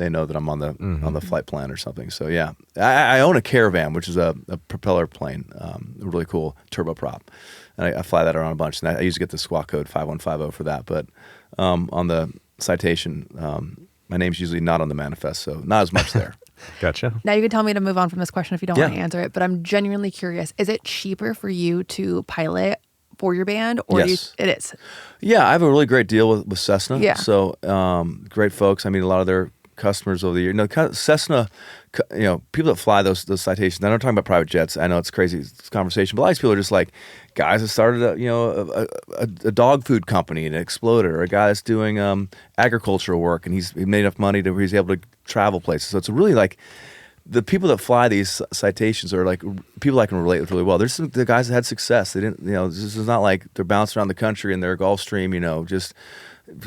know that I'm on the flight plan or something. So yeah, I own a Caravan, which is a propeller plane, a really cool turboprop, and I fly that around a bunch. And I usually get the squawk code 5150 for that. But on the citation, my name's usually not on the manifest, so not as much there. Gotcha. Now you can tell me to move on from this question if you don't want to answer it, but I'm genuinely curious: is it cheaper for you to pilot for your band, or yes. It is? Yeah, I have a really great deal with Cessna. Yeah. So great folks. I mean, a lot of their customers over the year. Cessna, people that fly those citations. I'm not talking about private jets. I know it's crazy, this conversation, but a lot of people are just like guys that started a dog food company and it exploded, or a guy that's doing agricultural work and he made enough money to where he's able to travel places. So it's really like, the people that fly these citations are like people I can relate with really well. There's the guys that had success. They didn't, this is not like they're bouncing around the country in their Gulfstream, just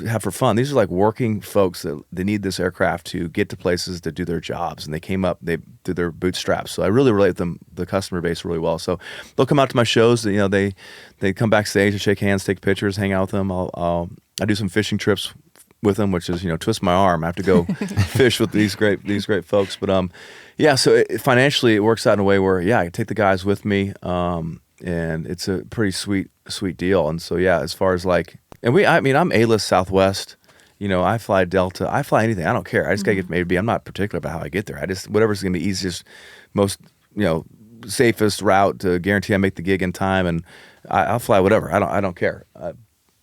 have for fun. These are like working folks that they need this aircraft to get to places to do their jobs, and they came up, they did their bootstraps. So I really relate with them, the customer base, really well. So they'll come out to my shows. They come backstage and shake hands, take pictures, hang out with them. I do some fishing trips with them, which is twist my arm. I have to go fish with these great folks. But so financially it works out in a way where I take the guys with me, and it's a pretty sweet deal. And so as far as I'm A-list Southwest. I fly Delta. I fly anything. I don't care. I just gotta get from A to B. I'm not particular about how I get there. I just whatever's gonna be easiest, most safest route to guarantee I make the gig in time, and I'll fly whatever. I don't care.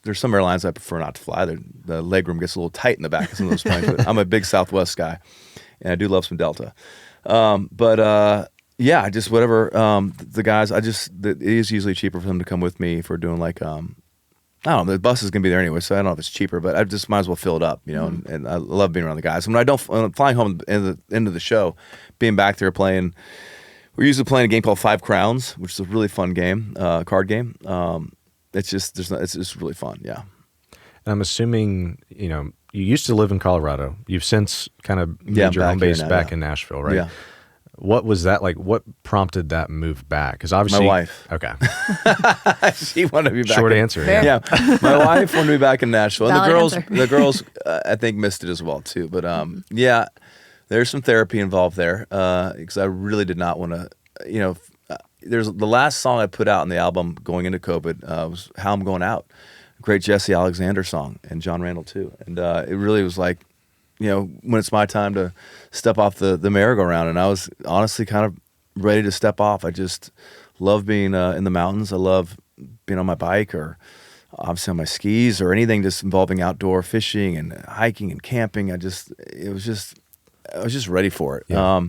There's some airlines I prefer not to fly. The legroom gets a little tight in the back of some of those planes. But I'm a big Southwest guy, and I do love some Delta. Just whatever the guys. It is usually cheaper for them to come with me if we're doing I don't know. The bus is gonna be there anyway, so I don't know if it's cheaper, but I just might as well fill it up, and I love being around the guys. When I'm flying home at the end of the show, being back there playing. We're usually playing a game called 5 Crowns, which is a really fun game, card game. It's just really fun, yeah. And I'm assuming you used to live in Colorado. You've since kind of made your home base back in Nashville, right? Yeah. What was that like? What prompted that move back? Because obviously, my wife. Okay. She wanted to be back. Short answer. Yeah. My wife wanted to be back in Nashville, and Valid the girls, I think missed it as well too. But there's some therapy involved there because I really did not want to, There's the last song I put out in the album going into COVID was "How I'm Going Out," great Jesse Alexander song, and John Randall too. And it really was like, when it's my time to step off the merry-go-round, and I was honestly kind of ready to step off. I just love being in the mountains. I love being on my bike or obviously on my skis or anything just involving outdoor fishing and hiking and camping. I was just ready for it. Yeah.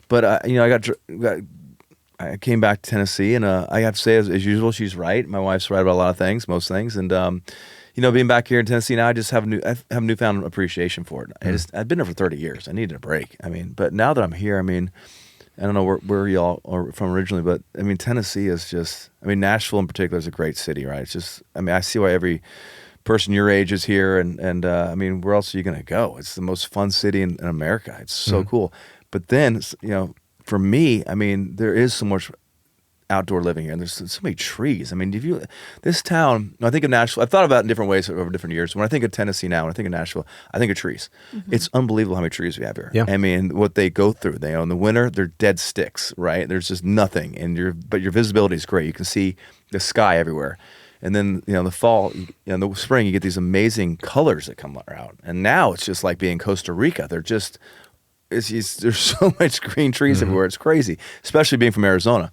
But I came back to Tennessee, and I have to say, as usual, she's right. My wife's right about a lot of things, most things, and being back here in Tennessee now, I just have a newfound appreciation for it. I've been there for 30 years. I needed a break. I mean, but now that I'm here, I mean, I don't know where y'all are from originally, but I mean, Tennessee is just. I mean, Nashville in particular is a great city, right? It's just. I mean, I see why every person your age is here, and I mean, where else are you going to go? It's the most fun city in America. It's so cool. But then, for me, I mean, there is so much outdoor living here, and there's so many trees. I mean, this town, I think of Nashville, I've thought about it in different ways over different years. When I think of Tennessee now, when I think of Nashville, I think of trees. It's unbelievable how many trees we have here. Yeah. I mean, what they go through. In the winter, they're dead sticks, right? There's just nothing, but your visibility is great. You can see the sky everywhere. And then, the fall, in the spring, you get these amazing colors that come out. And now it's just like being in Costa Rica. There's so much green trees everywhere. It's crazy, especially being from Arizona.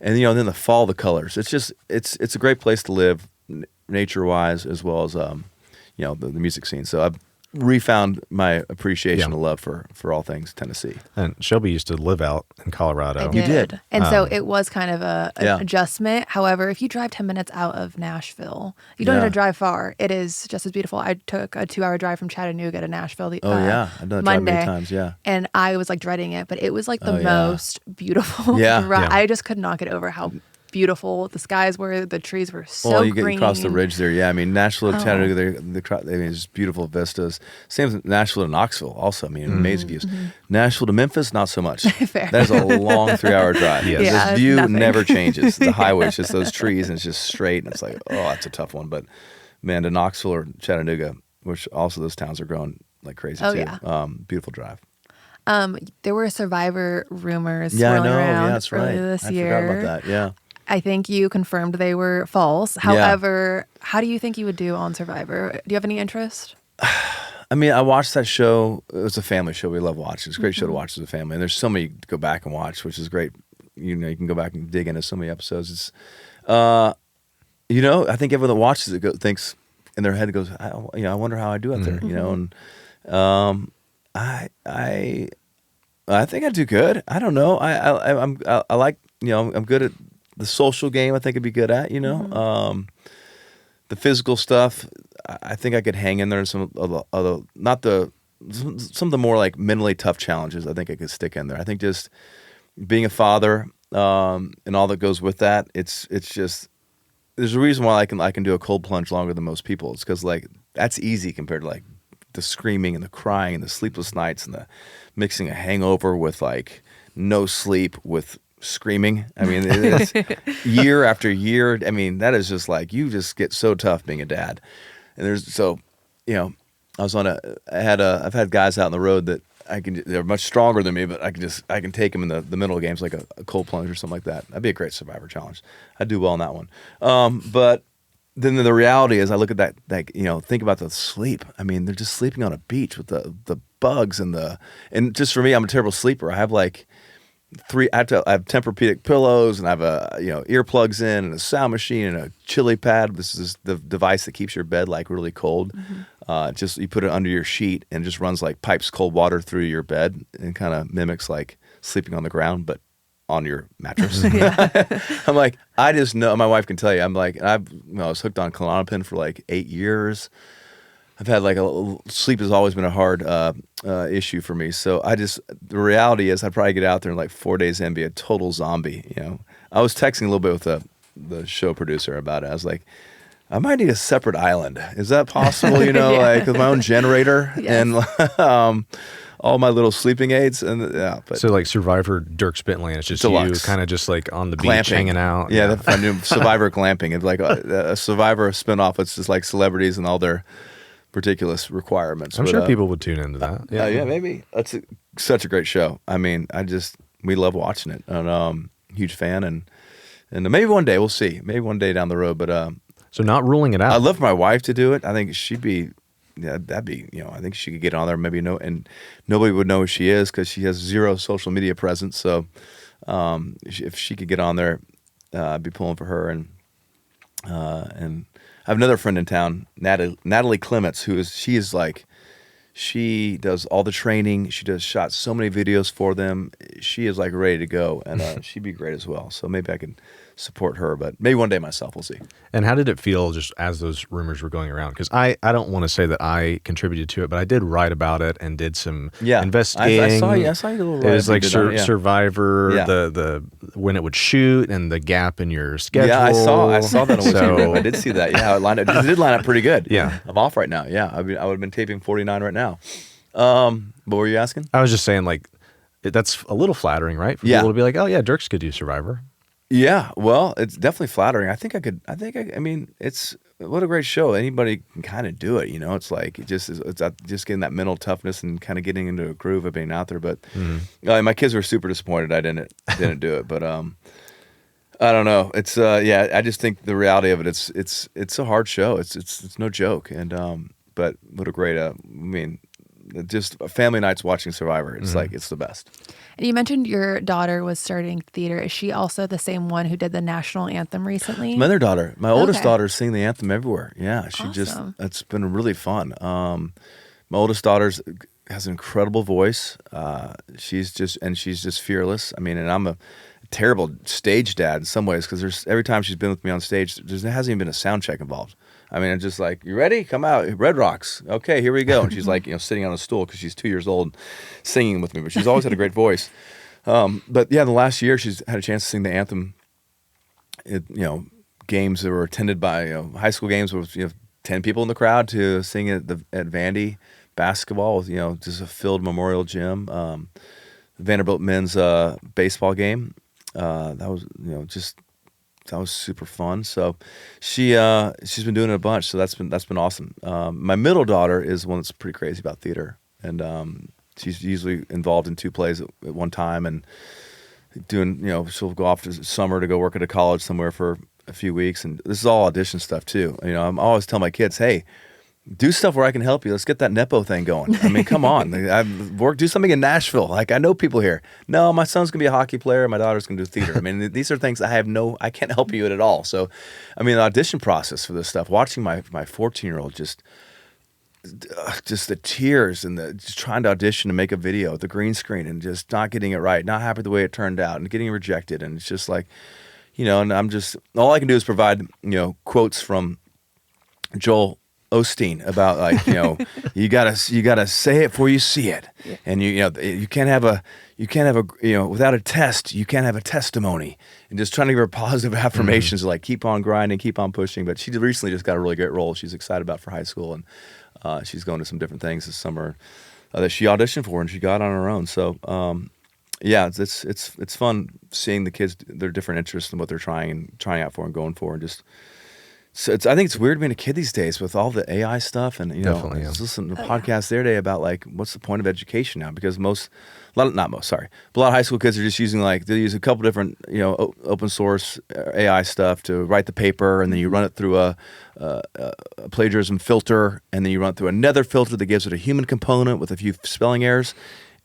And then the fall, the colors. It's just it's a great place to live, nature-wise, as well as the music scene. So I've refound my appreciation and love for all things Tennessee. And Shelby used to live out in Colorado. You did. And so it was kind of an adjustment. However, if you drive 10 minutes out of Nashville, you don't have to drive far. It is just as beautiful. I took a 2-hour drive from Chattanooga to Nashville I've done that drive Monday, many times, and I was like dreading it, but it was like the most beautiful drive. I just could not get over how beautiful the skies were. The trees were so green. Get across the ridge there. Yeah, I mean, Nashville to Chattanooga, it's just beautiful vistas. Same with Nashville to Knoxville also. I mean, amazing views. Nashville to Memphis, not so much. Fair. That is a long 3-hour drive. Yes. This view nothing. never changes. The highway is just those trees, and it's just straight, and it's like, oh, that's a tough one. But, man, to Knoxville or Chattanooga, which also those towns are growing like crazy too. Yeah. Beautiful drive. There were Survivor rumors Yeah, I swirling know. around Yeah, that's right. earlier this I year. forgot about that. Yeah. I think you confirmed they were false. However, how do you think you would do on Survivor? Do you have any interest? I mean, I watched that show. It was a family show. We love watching. It's a great show to watch as a family. And there's so many to go back and watch, which is great. You can go back and dig into so many episodes. It's, I think everyone that watches it thinks in their head goes, I wonder how I do out there. And I think I do good. I don't know. I like I'm good at the social game. I think I'd be good at the physical stuff. I think I could hang in there in some other some of the more like mentally tough challenges. I think I could stick in there. I think just being a father and all that goes with that. It's just there's a reason why I can do a cold plunge longer than most people. It's because like that's easy compared to like the screaming and the crying and the sleepless nights and the mixing a hangover with like no sleep with screaming. I mean, it's year after year. I mean, that is just like you just get so tough being a dad. And I've had guys out on the road that they're much stronger than me, but I can take them in the middle of games like a cold plunge or something like that. That'd be a great Survivor challenge. I'd do well in that one. But then the reality is I look at that, like, think about the sleep. I mean, they're just sleeping on a beach with the bugs and just for me, I'm a terrible sleeper. I have like I have Tempur-Pedic pillows, and I have earplugs in, and a sound machine, and a chili pad. This is the device that keeps your bed like really cold. Just you put it under your sheet, and it just runs like pipes cold water through your bed, and kind of mimics like sleeping on the ground, but on your mattress. I'm like, I just know. My wife can tell you. I'm like, I was hooked on Klonopin for like 8 years. I've had like sleep has always been a hard issue for me. So the reality is I'd probably get out there and like 4 days in be a total zombie. I was texting a little bit with the show producer about it. I was like, I might need a separate island. Is that possible? Like with my own generator and all my little sleeping aids But so like Survivor Dierks Bentley, and it's just deluxe. You kind of just like on the beach glamping. hanging out. Yeah, I knew Survivor glamping. It's like a Survivor spinoff. It's just like celebrities and all their ridiculous requirements. I'm sure people would tune into that. Yeah, maybe. That's such a great show. I mean, we love watching it. And huge fan, and maybe one day we'll see. Maybe one day down the road. But so not ruling it out. I'd love for my wife to do it. I think she'd be. Yeah, that'd be. I think she could get on there. Maybe and nobody would know who she is because she has zero social media presence. So if she could get on there, I'd be pulling for her, and I have another friend in town, Natalie Clements, she does all the training. She shot so many videos for them. She is like ready to go, and she'd be great as well. So maybe I can support her, but maybe one day myself. We'll see. And how did it feel just as those rumors were going around? Because I don't want to say that I contributed to it, but I did write about it and did some investigating. I saw you a little write. It was like Survivor, the when it would shoot and the gap in your schedule. Yeah, I saw that on Instagram. I did see that. Yeah, it did line up pretty good. Yeah. I'm off right now. Yeah, I would have been taping 49 right now. What were you asking? I was just saying, like, that's a little flattering, right? For people to be like, oh yeah, Dierks could do Survivor. Yeah, well, it's definitely flattering. I mean, it's what a great show. Anybody can kind of do it, you know. It's like it's just getting that mental toughness and kind of getting into a groove of being out there. But my kids were super disappointed I didn't do it. But I don't know. It's I just think the reality of it. It's a hard show. It's no joke. And but what a great just family nights watching Survivor. It's like it's the best. And you mentioned your daughter was starting theater. Is she also the same one who did the national anthem recently? My other daughter, my oldest daughter, singing the anthem everywhere. Yeah, she Awesome. it's been really fun. My oldest daughter has an incredible voice. She's just fearless. I mean, and I'm a terrible stage dad in some ways because every time she's been with me on stage, there hasn't even been a sound check involved. I mean, I'm just like, you ready? Come out. Red Rocks. Okay, here we go. And she's like, sitting on a stool because she's 2 years old, singing with me. But she's always had a great voice. But yeah, the last year she's had a chance to sing the anthem. Games that were attended by high school games with 10 people in the crowd to sing at Vandy basketball with just a filled Memorial Gym. Vanderbilt men's baseball game. That was super fun. So she's been doing it a bunch. So that's been awesome. My middle daughter is one that's pretty crazy about theater, and she's usually involved in 2 plays at one time, and doing she'll go off to summer to go work at a college somewhere for a few weeks, and this is all audition stuff too. I'm always telling my kids, hey, do stuff where I can help you. Let's get that Nepo thing going. I mean, come on. Do something in Nashville. Like, I know people here. No, my son's going to be a hockey player. My daughter's going to do theater. I mean, these are things I can't help you at all. So, I mean, the audition process for this stuff, watching my 14-year-old just the tears and just trying to audition to make a video with the green screen and just not getting it right, not happy the way it turned out and getting rejected. And it's just like, and I'm just, all I can do is provide, quotes from Joel Osteen about you gotta say it before you see it, and you can't have a without a test you can't have a testimony, and just trying to give her positive affirmations like keep on grinding, keep on pushing. But she recently just got a really great role she's excited about for high school, and she's going to some different things this summer that she auditioned for and she got on her own. So it's fun seeing the kids, their different interests and what they're trying out for and going for, and just. So I think it's weird being a kid these days with all the AI stuff, and Definitely, I was listening to a podcast the other day about like what's the point of education now, because a lot of high school kids are just using they use a couple different open source AI stuff to write the paper, and then you run it through a plagiarism filter, and then you run it through another filter that gives it a human component with a few spelling errors,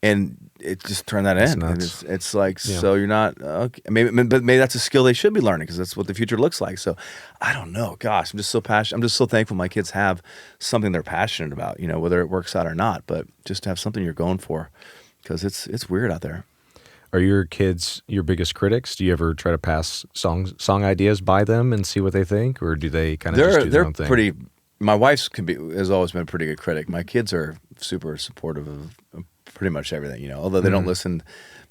and it just turned that in. It's like, so you're not okay. But maybe that's a skill they should be learning because that's what the future looks like. So I don't know. Gosh, I'm just so passionate. I'm just so thankful my kids have something they're passionate about. Whether it works out or not, but just to have something you're going for, because it's weird out there. Are your kids your biggest critics? Do you ever try to pass song ideas by them and see what they think, or do they kind of just do their own thing? They're pretty. My wife's has always been a pretty good critic. My kids are super supportive of pretty much everything, although they don't listen.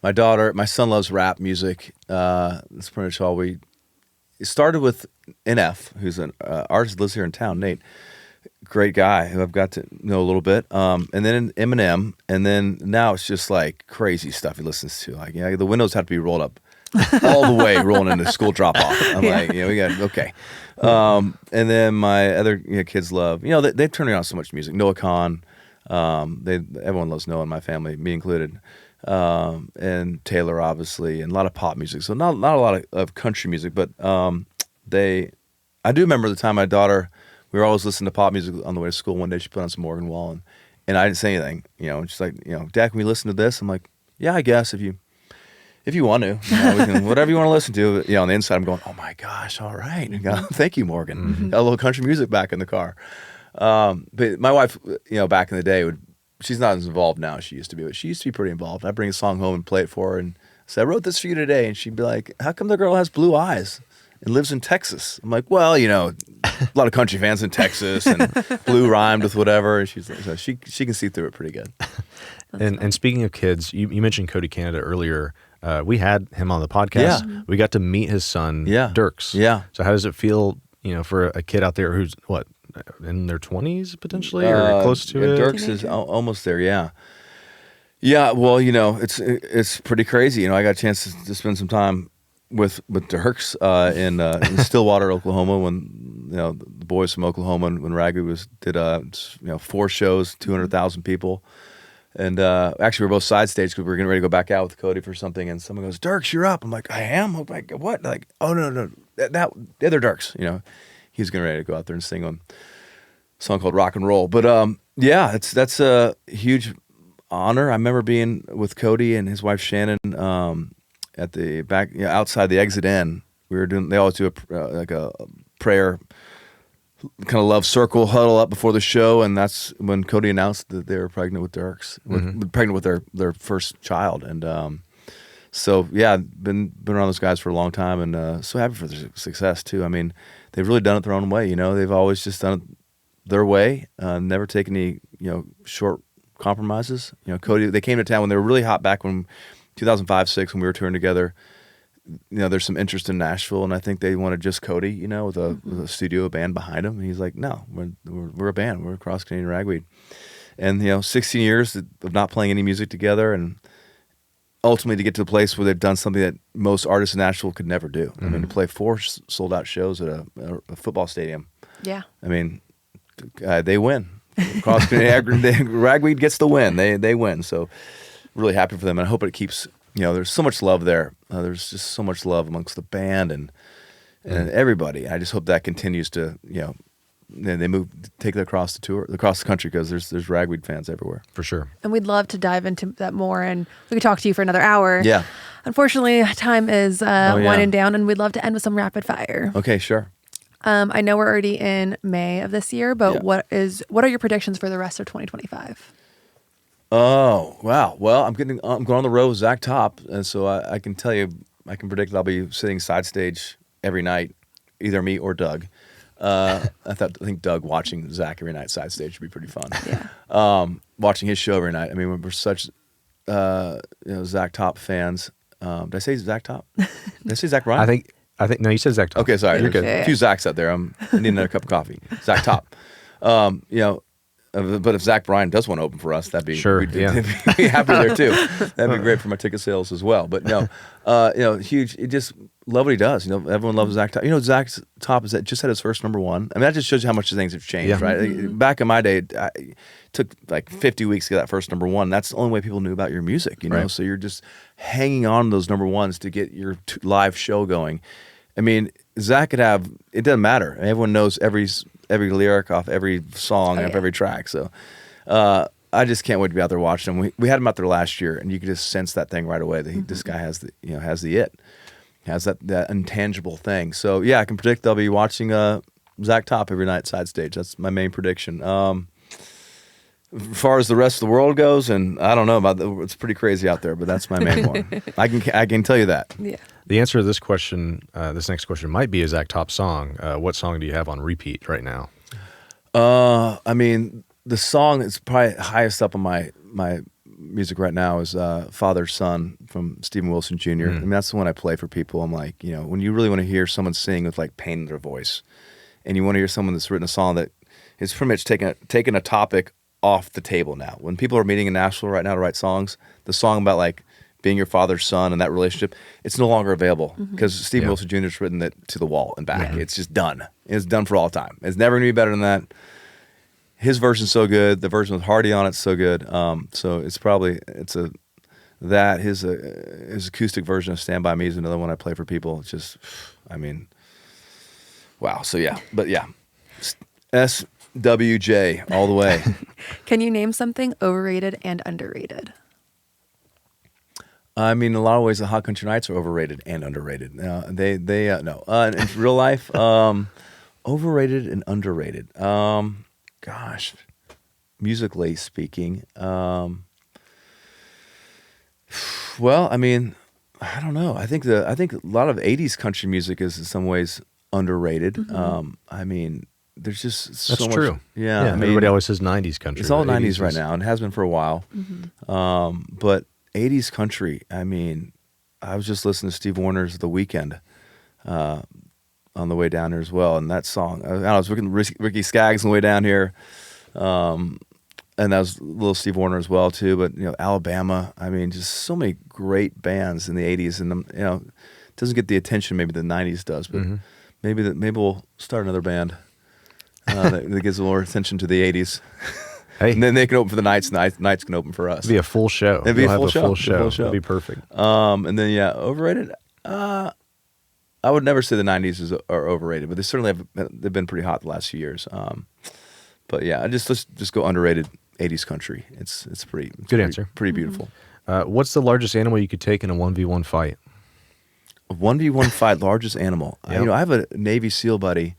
My son loves rap music. That's pretty much all it started with NF, who's an artist, lives here in town, Nate. Great guy who I've got to know a little bit. And then Eminem, and then now it's just like crazy stuff he listens to. Like, the windows have to be rolled up all the way, rolling into school drop off. I'm like, we got, okay. And then my other kids love, they've turned me on so much music. Noah Khan. Everyone loves Noah in my family, me included, and Taylor obviously, and a lot of pop music. So not a lot of country music, but I do remember the time my daughter, we were always listening to pop music on the way to school. One day she put on some Morgan Wallen, and I didn't say anything. And she's like, Dad, can we listen to this? I'm like, yeah, I guess if If you want to, we can, whatever you want to listen to. On the inside, I'm going, oh my gosh, all right. Thank you, Morgan. Got a little country music back in the car. But my wife, back in the day, she's not as involved now as she used to be, but she used to be pretty involved. I'd bring a song home and play it for her and say, I wrote this for you today. And she'd be like, how come the girl has blue eyes and lives in Texas? I'm like, well, a lot of country fans in Texas, and blue rhymed with whatever. And she's like, so she can see through it pretty good. And speaking of kids, you mentioned Cody Canada earlier. We had him on the podcast. Yeah. We got to meet his son, Dierks. Yeah. So how does it feel, for a kid out there who's in their 20s potentially, or close to it? Dierks is almost there. Yeah. Yeah. Well, it's pretty crazy. I got a chance to spend some time with Dierks in Stillwater, Oklahoma, when the boys from Oklahoma, when Ragweed did 4 shows, 200,000 people. And actually, we were both side stage because we were getting ready to go back out with Cody for something. And someone goes, Dierks, you're up. I'm like, I am? I'm like, what? Like, oh, no. That the other Dierks, he was getting ready to go out there and sing a song called Rock and Roll. But that's a huge honor. I remember being with Cody and his wife Shannon at the back, outside the exit in. They always do a prayer, kind of love circle huddle up before the show, and that's when Cody announced that they were pregnant with Dierks, pregnant with their first child, and so been around those guys for a long time, and so happy for their success too. I mean, they've really done it their own way. They've always just done it their way, never taken any short compromises. Cody, they came to town when they were really hot back when 2005-06 when we were touring together. There's some interest in Nashville, and I think they wanted just Cody, with a studio band behind him. And he's like, no, we're a band. We're Cross Canadian Ragweed. And, 16 years of not playing any music together, and ultimately to get to the place where they've done something that most artists in Nashville could never do. I mean, to play 4 sold-out shows at a football stadium. Yeah. I mean, they win. Cross Canadian Ragweed gets the win. They win. So really happy for them, and I hope it keeps... there's so much love there. There's just so much love amongst the band and everybody. I just hope that continues to, they take that across the country, because there's Ragweed fans everywhere. For sure. And we'd love to dive into that more, and we could talk to you for another hour. Yeah. Unfortunately, time is winding down, and we'd love to end with some rapid fire. Okay, sure. I know we're already in May of this year, but what are your predictions for the rest of 2025? Oh, wow. Well, I'm going on the road with Zach Top, and so I can tell you, I can predict that I'll be sitting side stage every night, either me or Doug. I think Doug watching Zach every night side stage would be pretty fun. Yeah. Watching his show every night. I mean, we're such Zach Top fans. Did I say Zach Top? Did I say Zach Ryan? I think no, you said Zach Top. Okay, sorry. You're good. A few Zachs out there. I need another cup of coffee. Zach Top. But if Zach Bryan does want to open for us, that'd be sure. We'd be happy there too. That'd be great for my ticket sales as well. But no, huge. It just love what he does. Everyone loves Zach Top. Zach Top just had his first #1. I mean, that just shows you how much things have changed, right? Mm-hmm. Back in my day, it took like 50 weeks to get that first #1. That's the only way people knew about your music, Right. So you're just hanging on to those #1s to get your live show going. I mean, Zach could have. It doesn't matter. Everyone knows every lyric off every song, off every track. So I just can't wait to be out there watching him. We had him out there last year, and you could just sense that thing right away. That this guy has has that intangible thing. So yeah, I can predict I'll be watching Zach Top every night side stage. That's my main prediction. As far as the rest of the world goes, and I don't know it's pretty crazy out there, but that's my main one. I can tell you that. Yeah. The answer to this question, this next question, might be a Zach Top song. What song do you have on repeat right now? I mean, the song that's probably highest up on my music right now is Father Son from Stephen Wilson Jr. I mean, that's the one I play for people. I'm like, when you really want to hear someone sing with like pain in their voice, and you want to hear someone that's written a song that is pretty much taking a topic off the table now. When people are meeting in Nashville right now to write songs, the song about like being your father's son and that relationship, it's no longer available because Stephen Wilson Jr. has written it to the wall and back. Yeah. It's just done. It's done for all time. It's never going to be better than that. His version's so good. The version with Hardy on it's so good. So it's probably his acoustic version of Stand By Me is another one I play for people. It's just, I mean, wow. So yeah, but yeah, SWJ all the way. Can you name something overrated and underrated? I mean, in a lot of ways, the Hot Country Nights are overrated and underrated. No. In real life, overrated and underrated. Gosh, musically speaking, well, I mean, I don't know. I think a lot of '80s country music is in some ways underrated. I mean, there's just so That's much. true. Yeah, Yeah. I mean, Everybody always says '90s country. it's all but '90s right is- now, and has been for a while. But '80s country, I mean, I was just listening to Steve Warner's "The Weekend" on the way down here as well, and that song. I was looking at Ricky Skaggs on the way down here, and that was a little Steve Warner as well too. But Alabama. I mean, just so many great bands in the '80s, and it doesn't get the attention maybe the '90s does, but maybe we'll start another band that gives more attention to the '80s. Hey, And then they can open for the Knights, and the Knights can open for us. it'd be a full show. It'd be You'll a have full a show. full It'd be a show. full show. It'd be perfect. And then overrated. I would never say the '90s are overrated, but they certainly they've been pretty hot the last few years. But yeah, let's just go underrated '80s country. It's pretty Good answer. Pretty beautiful. What's the largest animal you could take in a 1v1 fight? A 1v1 fight, largest animal. Yep. I have a Navy SEAL buddy.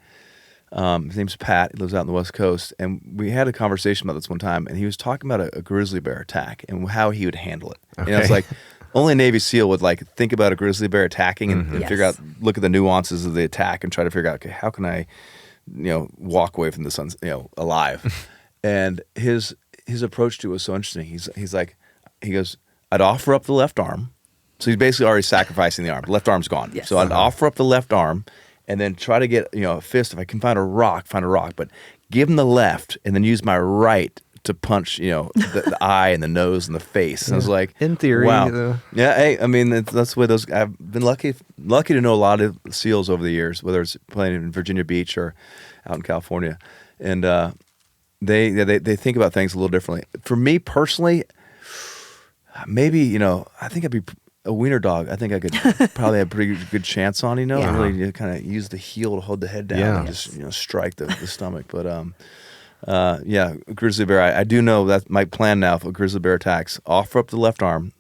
His name's Pat. He lives out on the West Coast, and we had a conversation about this one time. And he was talking about a grizzly bear attack and how he would handle it. Okay. It's like only a Navy SEAL would think about a grizzly bear attacking and Yes. figure out, look at the nuances of the attack and try to figure out, okay, how can I, walk away from this, alive? And his approach to it was so interesting. He goes, I'd offer up the left arm. So he's basically already sacrificing the arm. The left arm's gone. Yes. So I'd offer up the left arm and then try to get, a fist. If I can find a rock, but give him the left and then use my right to punch, the eye and the nose and the face. And I was like, In theory, wow. Yeah, hey, I mean, that's the way I've been lucky to know a lot of SEALs over the years, whether it's playing in Virginia Beach or out in California. And they think about things a little differently. For me personally, maybe, I think I'd be a wiener dog. I think I could probably have a pretty good chance on, Yeah. really kind of use the heel to hold the head down Yeah. and just, strike the stomach. But, yeah, grizzly bear. I do know that my plan now for grizzly bear attacks, offer up the left arm.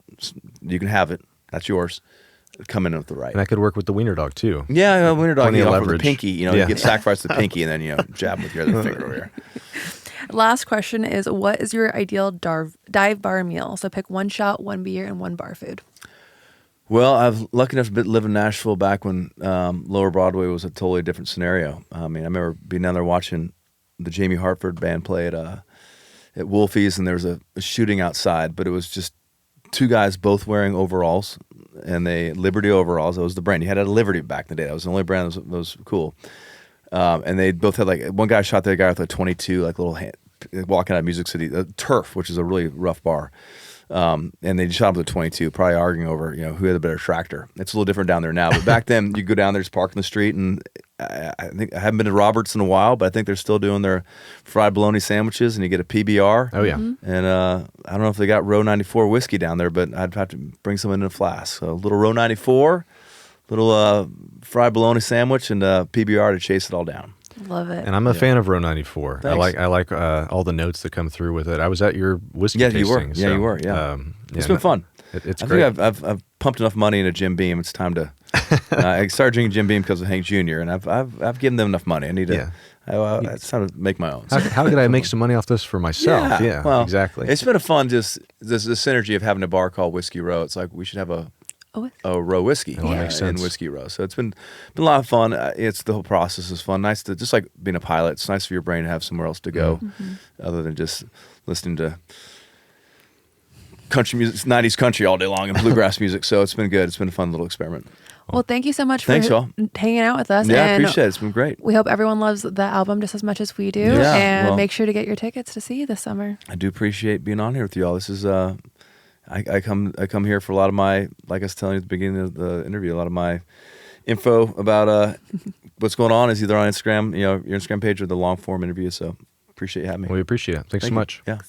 You can have it. That's yours. Come in with the right. And that could work with the wiener dog too. Yeah, wiener dog. Plenty You of offer the leverage. pinky. You Yeah. get sacrifice the pinky and then, jab with your other finger over here. Last question is, what is your ideal dive bar meal? So pick one shot, one beer, and one bar food. Well, I was lucky enough to live in Nashville back when Lower Broadway was a totally different scenario. I mean, I remember being down there watching the Jamie Hartford band play at Wolfie's, and there was a shooting outside, but it was just two guys both wearing overalls, and they Liberty overalls. That was the brand. You had a Liberty back in the day. That was the only brand that was cool. And they both had one guy shot the other guy with a .22, little hand, walking out of Music City, Turf, which is a really rough bar. And they shot him with a .22, probably arguing over who had the better tractor. It's a little different down there now, but back then you go down there, just park in the street, and I think I haven't been to Roberts in a while, but I think they're still doing their fried bologna sandwiches, and you get a PBR. Oh yeah. And I don't know if they got Row 94 whiskey down there, but I'd have to bring some in a flask. So a little Row 94, little fried bologna sandwich, and PBR to chase it all down. Love it. And I'm a fan of Row 94. Thanks. I like all the notes that come through with it. I was at your whiskey Yeah, tasting. you were. Yeah, so, you were. Yeah, it's yeah, been fun. It's I great. think I've pumped enough money into Jim Beam. It's time to. I started drinking Jim Beam because of Hank Jr. and I've given them enough money. I need to. Yeah. It's time to make my own. How could I make some money off this for myself? Yeah, well, exactly. It's been a fun the synergy of having a bar called Whiskey Row. It's like we should have a Row whiskey that makes sense. in Whiskey Row. So it's been a lot of fun. It's the whole process is fun. Nice to just like being a pilot. It's nice for your brain to have somewhere else to go, other than just listening to country music, 90s country all day long, and bluegrass music. So it's been good. It's been a fun little experiment. Well, thank you so much for Thanks, y'all. hanging out with us. Yeah, I and appreciate it. It's been great. we hope everyone loves the album just as much as we do. Yeah, and well- make sure to get your tickets to see you this summer. I do appreciate being on here with y'all. This is I come here for a lot of my, like I was telling you at the beginning of the interview, a lot of my info about what's going on is either on Instagram, your Instagram page, or the long form interview. So appreciate you having me. We appreciate it. Thanks so Thank you. much. Yeah.